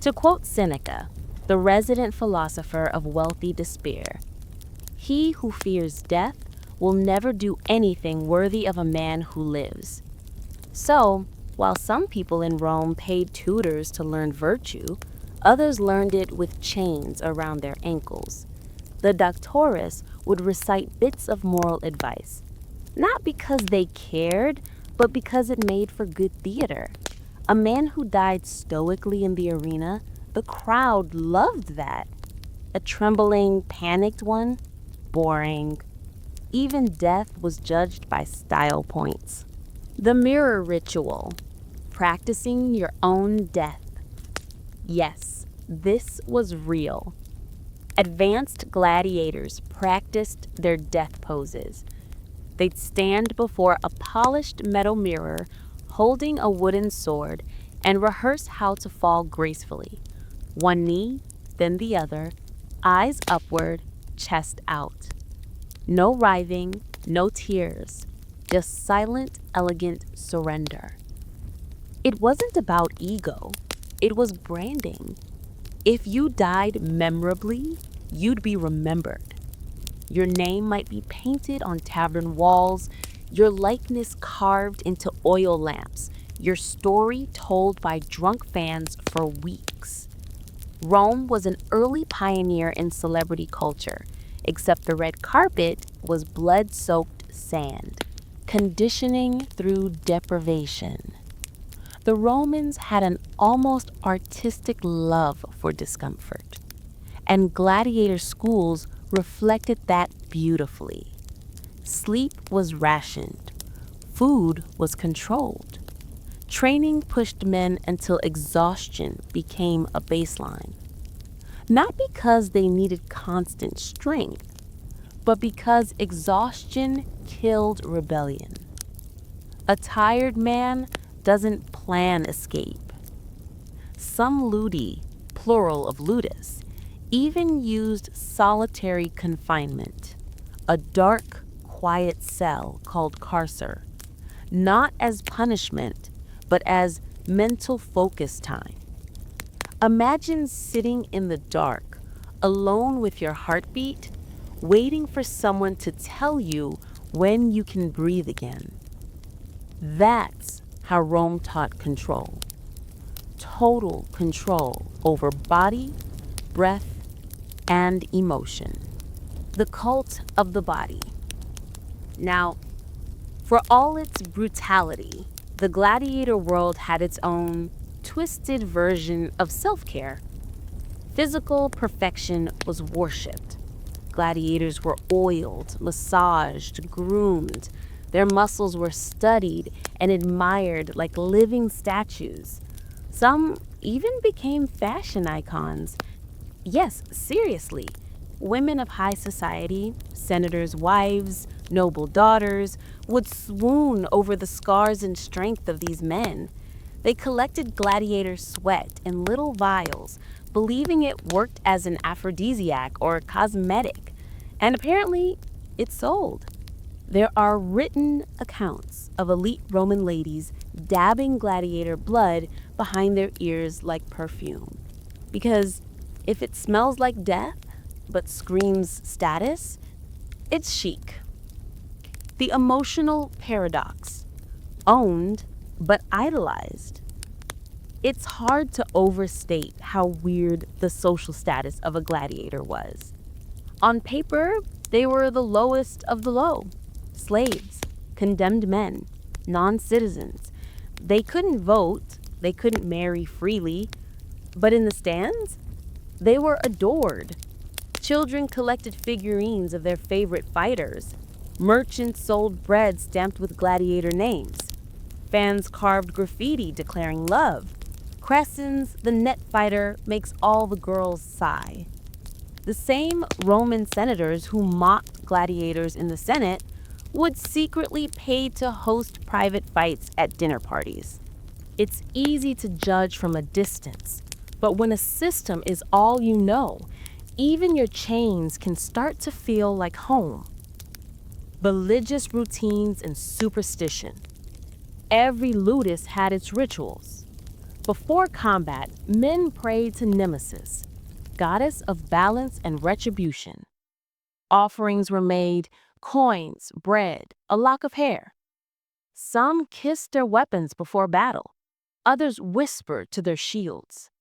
To quote Seneca, the resident philosopher of wealthy despair, "He who fears death will never do anything worthy of a man who lives." So, while some people in Rome paid tutors to learn virtue, others learned it with chains around their ankles. The doctores would recite bits of moral advice, not because they cared, but because it made for good theater. A man who died stoically in the arena, the crowd loved that. A trembling, panicked one? Boring. Even death was judged by style points. The mirror ritual. Practicing your own death. Yes, this was real. Advanced gladiators practiced their death poses. They'd stand before a polished metal mirror, holding a wooden sword, and rehearse how to fall gracefully. One knee, then the other, eyes upward, chest out. No writhing, no tears, just silent, elegant surrender. It wasn't about ego, it was branding. If you died memorably, you'd be remembered. Your name might be painted on tavern walls, your likeness carved into oil lamps, your story told by drunk fans for weeks. Rome was an early pioneer in celebrity culture, except the red carpet was blood-soaked sand, conditioning through deprivation. The Romans had an almost artistic love for discomfort, and gladiator schools reflected that beautifully. Sleep was rationed, food was controlled. Training pushed men until exhaustion became a baseline. Not because they needed constant strength, but because exhaustion killed rebellion. A tired man doesn't plan escape. Some ludi, plural of ludus, even used solitary confinement, a dark, quiet cell called carcer, not as punishment, but as mental focus time. Imagine sitting in the dark, alone with your heartbeat, waiting for someone to tell you when you can breathe again. That's how Rome taught control. Total control over body, breath, and emotion. The cult of the body. Now, for all its brutality, the gladiator world had its own twisted version of self-care. Physical perfection was worshipped. Gladiators were oiled, massaged, groomed. Their muscles were studied and admired like living statues. Some even became fashion icons. Yes, seriously. Women of high society, senators' wives, noble daughters, would swoon over the scars and strength of these men. They collected gladiator sweat in little vials, believing it worked as an aphrodisiac or cosmetic. And apparently, it sold. There are written accounts of elite Roman ladies dabbing gladiator blood behind their ears like perfume. Because if it smells like death, but screams status, it's chic. The emotional paradox. Owned, but idolized. It's hard to overstate how weird the social status of a gladiator was. On paper, they were the lowest of the low. Slaves, condemned men, non-citizens. They couldn't vote, they couldn't marry freely, but in the stands, they were adored. Children collected figurines of their favorite fighters. Merchants sold bread stamped with gladiator names. Fans carved graffiti declaring love. Crescens, the net fighter, makes all the girls sigh. The same Roman senators who mocked gladiators in the Senate would secretly pay to host private fights at dinner parties. It's easy to judge from a distance, but when a system is all you know, even your chains can start to feel like home. Religious routines and superstition. Every ludus had its rituals. Before combat, men prayed to Nemesis, goddess of balance and retribution. Offerings were made, coins, bread, a lock of hair. Some kissed their weapons before battle. Others whispered to their shields.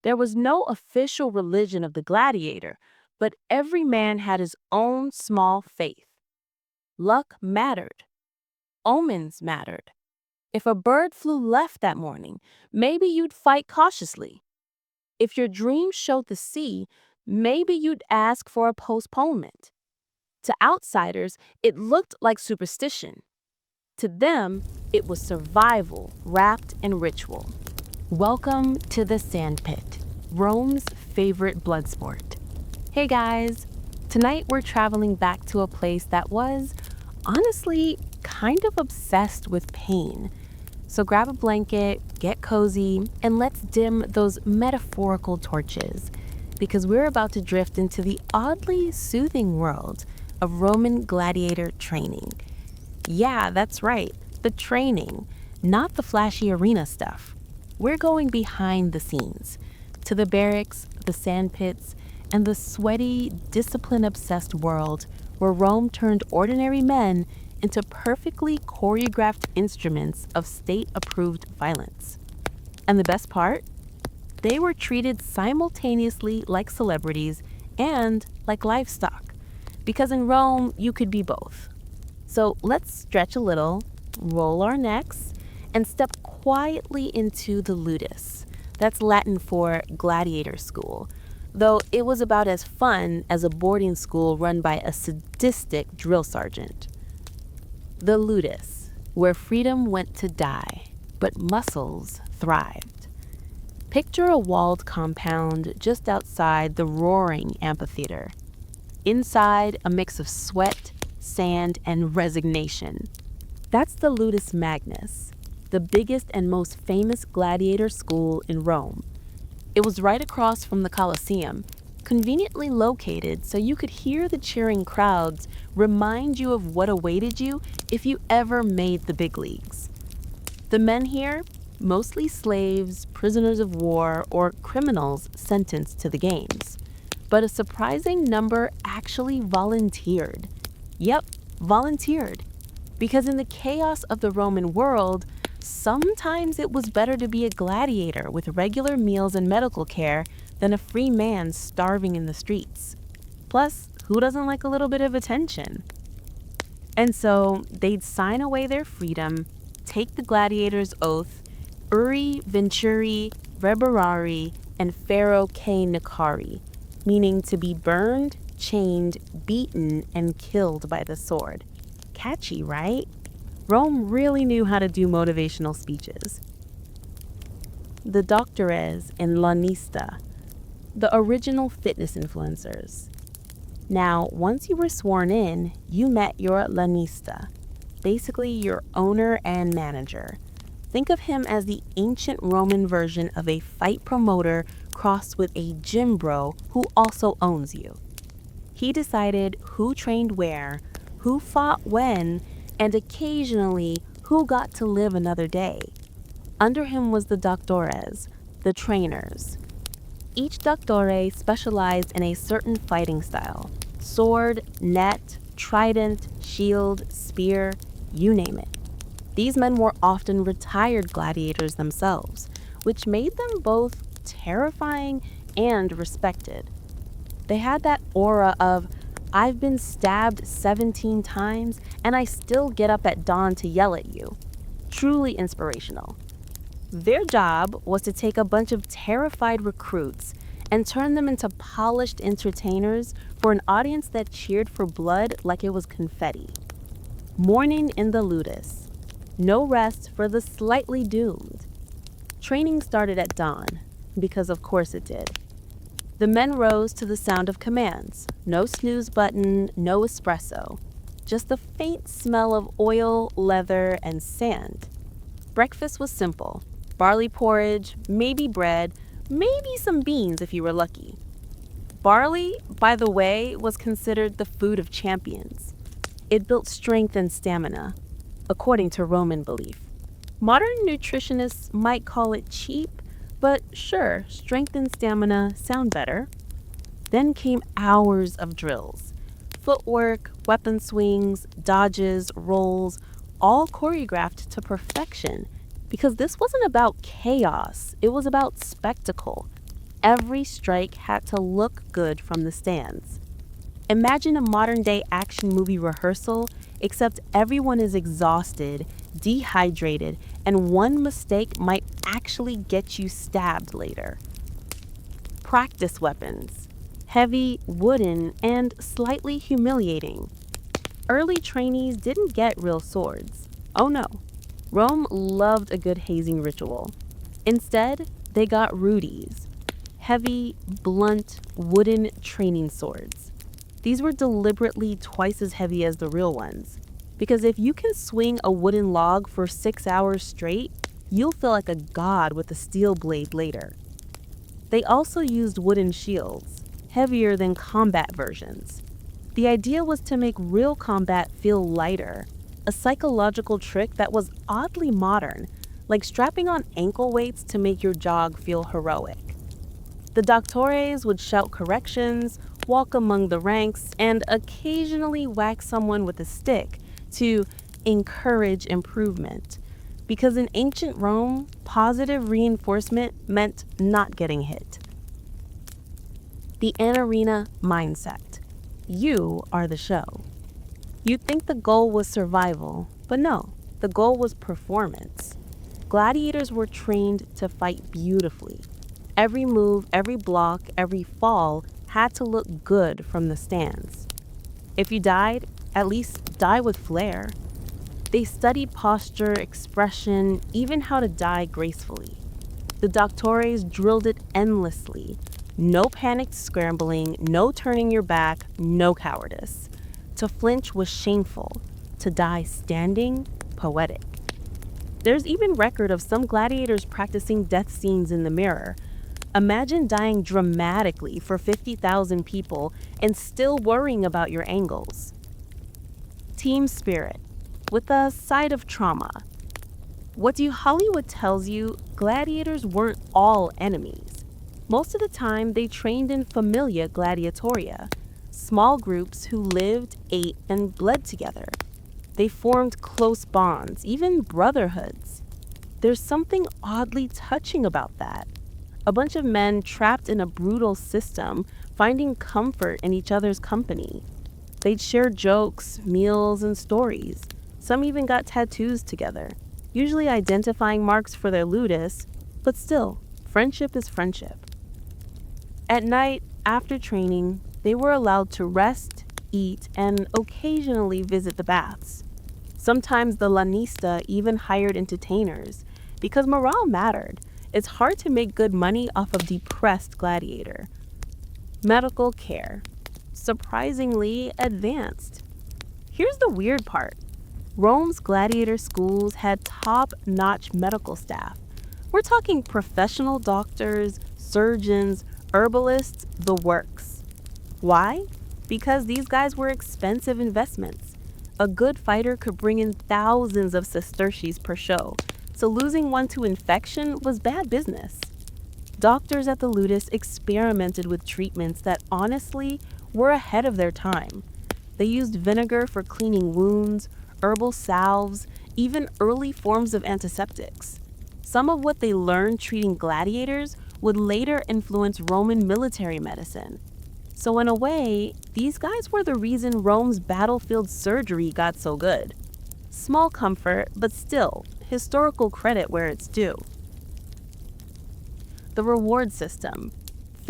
There was no official religion of the gladiator, but every man had his own small faith. Luck mattered. Omens mattered. If a bird flew left that morning, maybe you'd fight cautiously. If your dream showed the sea, maybe you'd ask for a postponement. To outsiders, it looked like superstition. To them, it was survival wrapped in ritual. Welcome to the sandpit, Rome's favorite blood sport. Hey guys, tonight we're traveling back to a place that was, honestly, kind of obsessed with pain. So grab a blanket, get cozy, and let's dim those metaphorical torches, because we're about to drift into the oddly soothing world of Roman gladiator training. Yeah, that's right, the training, not the flashy arena stuff. We're going behind the scenes, to the barracks, the sandpits, and the sweaty, discipline-obsessed world where Rome turned ordinary men into perfectly choreographed instruments of state-approved violence. And the best part? They were treated simultaneously like celebrities and like livestock, because in Rome, you could be both. So let's stretch a little, roll our necks, and step quietly into the ludus. That's Latin for gladiator school, though it was about as fun as a boarding school run by a sadistic drill sergeant. The ludus, where freedom went to die, but muscles thrived. Picture a walled compound just outside the roaring amphitheater. Inside, a mix of sweat, sand, and resignation. That's the Ludus Magnus, the biggest and most famous gladiator school in Rome. It was right across from the Colosseum, conveniently located so you could hear the cheering crowds remind you of what awaited you if you ever made the big leagues. The men here, mostly slaves, prisoners of war, or criminals sentenced to the games. But a surprising number actually volunteered. Yep, volunteered. Because in the chaos of the Roman world, sometimes it was better to be a gladiator with regular meals and medical care than a free man starving in the streets. Plus, who doesn't like a little bit of attention? And so they'd sign away their freedom, take the gladiator's oath, Uri Venturi Reberari, and Pharaoh K. Nicari, meaning to be burned, chained, beaten, and killed by the sword. Catchy, right? Rome really knew how to do motivational speeches. The doctores and lanista, the original fitness influencers. Now, once you were sworn in, you met your lanista, basically your owner and manager. Think of him as the ancient Roman version of a fight promoter crossed with a gym bro who also owns you. He decided who trained where, who fought when, and occasionally who got to live another day. Under him was the doctores, the trainers. Each doctore specialized in a certain fighting style: sword, net, trident, shield, spear, you name it. These men were often retired gladiators themselves, which made them both terrifying and respected. They had that aura of, I've been stabbed 17 times and I still get up at dawn to yell at you. Truly inspirational. Their job was to take a bunch of terrified recruits and turned them into polished entertainers for an audience that cheered for blood like it was confetti. Morning in the ludus. No rest for the slightly doomed. Training started at dawn, because of course it did. The men rose to the sound of commands. No snooze button, no espresso. Just the faint smell of oil, leather, and sand. Breakfast was simple. Barley porridge, maybe bread, maybe some beans if you were lucky. Barley, by the way, was considered the food of champions. It built strength and stamina, according to Roman belief. Modern nutritionists might call it cheap, but sure, strength and stamina sound better. Then came hours of drills. Footwork, weapon swings, dodges, rolls, all choreographed to perfection. Because this wasn't about chaos, it was about spectacle. Every strike had to look good from the stands. Imagine a modern-day action movie rehearsal, except everyone is exhausted, dehydrated, and one mistake might actually get you stabbed later. Practice weapons. Heavy, wooden, and slightly humiliating. Early trainees didn't get real swords. Oh no. Rome loved a good hazing ritual. Instead, they got rudis. Heavy, blunt, wooden training swords. These were deliberately twice as heavy as the real ones, because if you can swing a wooden log for 6 hours straight, you'll feel like a god with a steel blade later. They also used wooden shields, heavier than combat versions. The idea was to make real combat feel lighter, a psychological trick that was oddly modern, like strapping on ankle weights to make your jog feel heroic. The doctores would shout corrections, walk among the ranks, and occasionally whack someone with a stick to encourage improvement. Because in ancient Rome, positive reinforcement meant not getting hit. The Anarena mindset. You are the show. You'd think the goal was survival, but no, the goal was performance. Gladiators were trained to fight beautifully. Every move, every block, every fall had to look good from the stands. If you died, at least die with flair. They studied posture, expression, even how to die gracefully. The doctores drilled it endlessly. No panicked scrambling, no turning your back, no cowardice. To flinch was shameful. To die standing, poetic. There's even record of some gladiators practicing death scenes in the mirror. Imagine dying dramatically for 50,000 people and still worrying about your angles. Team spirit, with a side of trauma. What Hollywood tells you, gladiators weren't all enemies. Most of the time, they trained in familia gladiatoria, small groups who lived, ate, and bled together. They formed close bonds, even brotherhoods. There's something oddly touching about that. A bunch of men trapped in a brutal system, finding comfort in each other's company. They'd share jokes, meals, and stories. Some even got tattoos together, usually identifying marks for their ludus, but still, friendship is friendship. At night, after training, they were allowed to rest, eat, and occasionally visit the baths. Sometimes the lanista even hired entertainers, because morale mattered. It's hard to make good money off of depressed gladiator. Medical care. Surprisingly advanced. Here's the weird part. Rome's gladiator schools had top-notch medical staff. We're talking professional doctors, surgeons, herbalists, the works. Why? Because these guys were expensive investments. A good fighter could bring in thousands of sesterces per show, so losing one to infection was bad business. Doctors at the ludus experimented with treatments that honestly were ahead of their time. They used vinegar for cleaning wounds, herbal salves, even early forms of antiseptics. Some of what they learned treating gladiators would later influence Roman military medicine. So in a way, these guys were the reason Rome's battlefield surgery got so good. Small comfort, but still, historical credit where it's due. The reward system.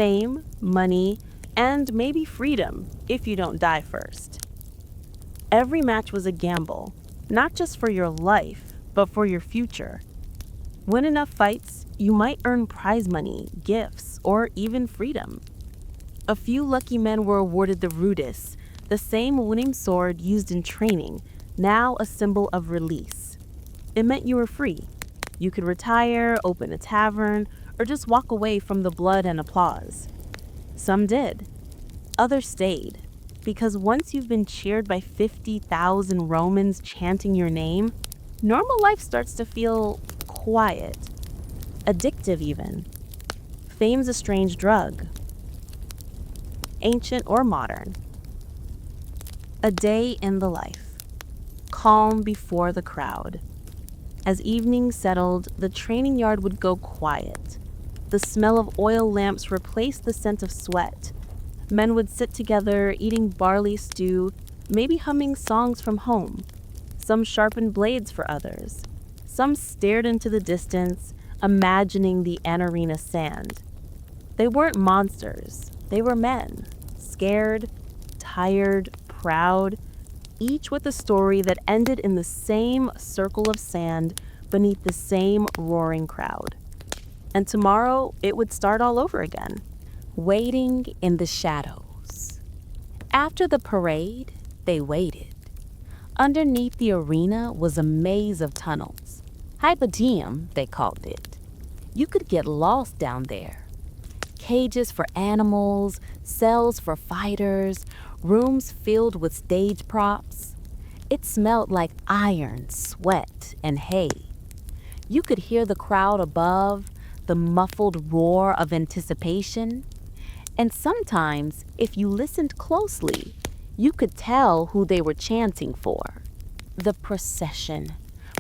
fame, money, and maybe freedom if you don't die first. Every match was a gamble, not just for your life, but for your future. Win enough fights, you might earn prize money, gifts, or even freedom. A few lucky men were awarded the rudis, the same winning sword used in training, now a symbol of release. It meant you were free. You could retire, open a tavern, or just walk away from the blood and applause. Some did. Others stayed, because once you've been cheered by 50,000 Romans chanting your name, normal life starts to feel quiet, addictive even. Fame's a strange drug, ancient or modern. A day in the life, calm before the crowd. As evening settled, the training yard would go quiet. The smell of oil lamps replaced the scent of sweat. Men would sit together, eating barley stew, maybe humming songs from home. Some sharpened blades for others. Some stared into the distance, imagining the anarena sand. They weren't monsters. They were men, scared, tired, proud, each with a story that ended in the same circle of sand beneath the same roaring crowd. And tomorrow, it would start all over again. Waiting in the shadows. After the parade, they waited. Underneath the arena was a maze of tunnels. Hypogeum, they called it. You could get lost down there. Cages for animals, cells for fighters, rooms filled with stage props. It smelled like iron, sweat, and hay. You could hear the crowd above, the muffled roar of anticipation. And sometimes, if you listened closely, you could tell who they were chanting for. The procession.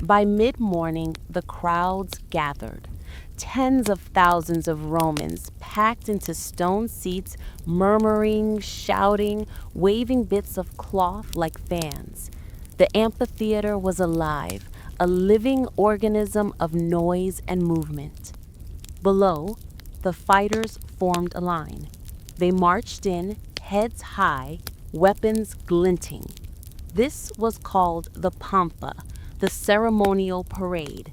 By mid-morning, the crowds gathered. Tens of thousands of Romans packed into stone seats, murmuring, shouting, waving bits of cloth like fans. The amphitheater was alive, a living organism of noise and movement. Below, the fighters formed a line. They marched in, heads high, weapons glinting. This was called the Pampa, the ceremonial parade.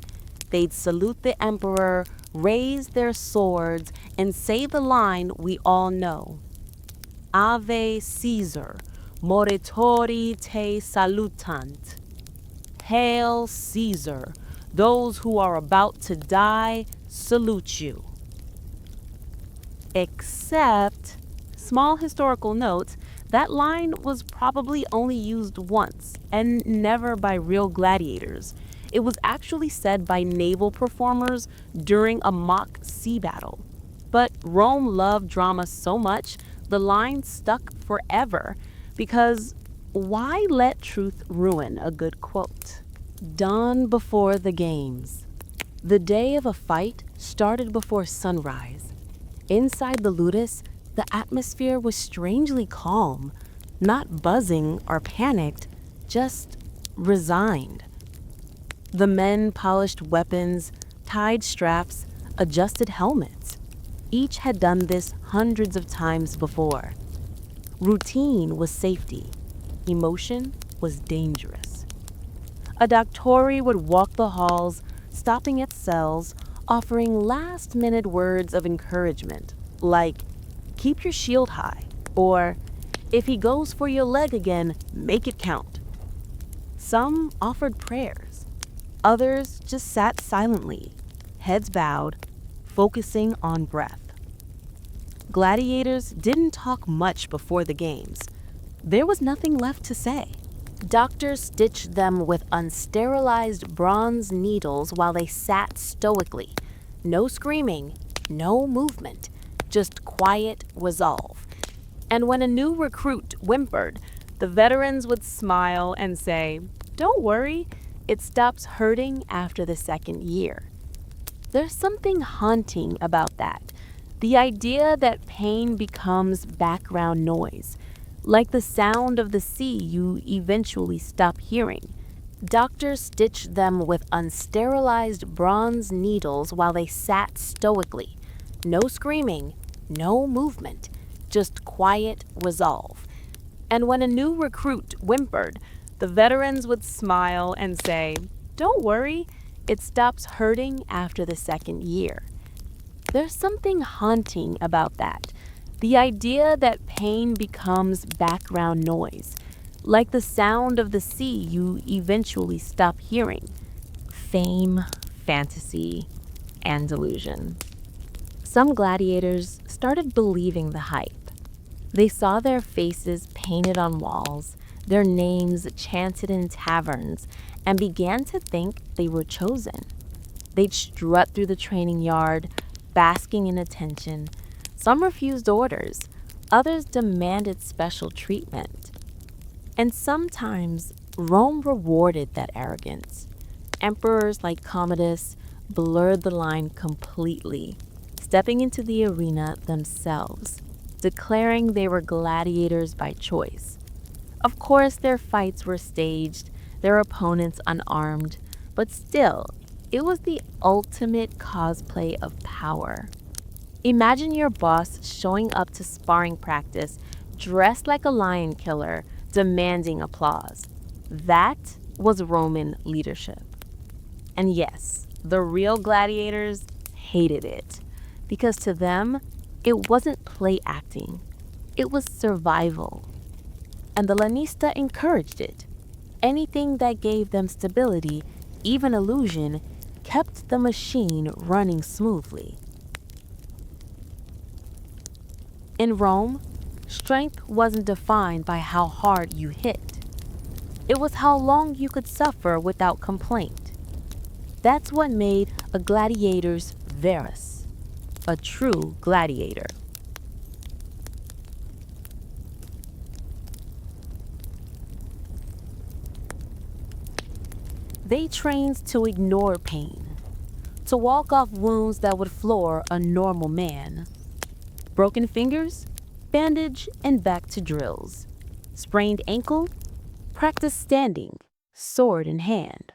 They'd salute the emperor, raise their swords, and say the line we all know. Ave Caesar, moretori te salutant. Hail Caesar, those who are about to die salute you. Except, small historical note, that line was probably only used once and never by real gladiators. It was actually said by naval performers during a mock sea battle. But Rome loved drama so much, the line stuck forever, because why let truth ruin a good quote? Dawn before the games. The day of a fight started before sunrise. Inside the ludus, the atmosphere was strangely calm, not buzzing or panicked, just resigned. The men polished weapons, tied straps, adjusted helmets. Each had done this hundreds of times before. Routine was safety. Emotion was dangerous. A doctori would walk the halls, stopping at cells, offering last-minute words of encouragement, like, keep your shield high, or, if he goes for your leg again, make it count. Some offered prayers. Others just sat silently, heads bowed, focusing on breath. Gladiators didn't talk much before the games. There was nothing left to say. Doctors stitched them with unsterilized bronze needles while they sat stoically. No screaming, no movement, just quiet resolve. And when a new recruit whimpered, the veterans would smile and say, "Don't worry, it stops hurting after the second year." There's something haunting about that. The idea that pain becomes background noise, like the sound of the sea you eventually stop hearing. Doctors stitched them with unsterilized bronze needles while they sat stoically. No screaming, No movement, just quiet resolve. And when a new recruit whimpered, the veterans would smile and say, "Don't worry, it stops hurting after the second year." There's something haunting about that. The idea that pain becomes background noise, like the sound of the sea you eventually stop hearing. Fame, fantasy, and delusion. Some gladiators started believing the hype. They saw their faces painted on walls, their names chanted in taverns, and began to think they were chosen. They'd strut through the training yard, basking in attention. Some refused orders, others demanded special treatment. And sometimes Rome rewarded that arrogance. Emperors like Commodus blurred the line completely, stepping into the arena themselves, declaring they were gladiators by choice. Of course, their fights were staged, their opponents unarmed, but still, it was the ultimate cosplay of power. Imagine your boss showing up to sparring practice dressed like a lion killer, demanding applause. That was Roman leadership. And yes, the real gladiators hated it, because to them, it wasn't play acting, it was survival. And the Lanista encouraged it. Anything that gave them stability, even illusion, kept the machine running smoothly. In Rome, strength wasn't defined by how hard you hit. It was how long you could suffer without complaint. That's what made a gladiator's verus, a true gladiator. They trained to ignore pain, to walk off wounds that would floor a normal man. Broken fingers? Bandage and back to drills. Sprained ankle? Practice standing, sword in hand.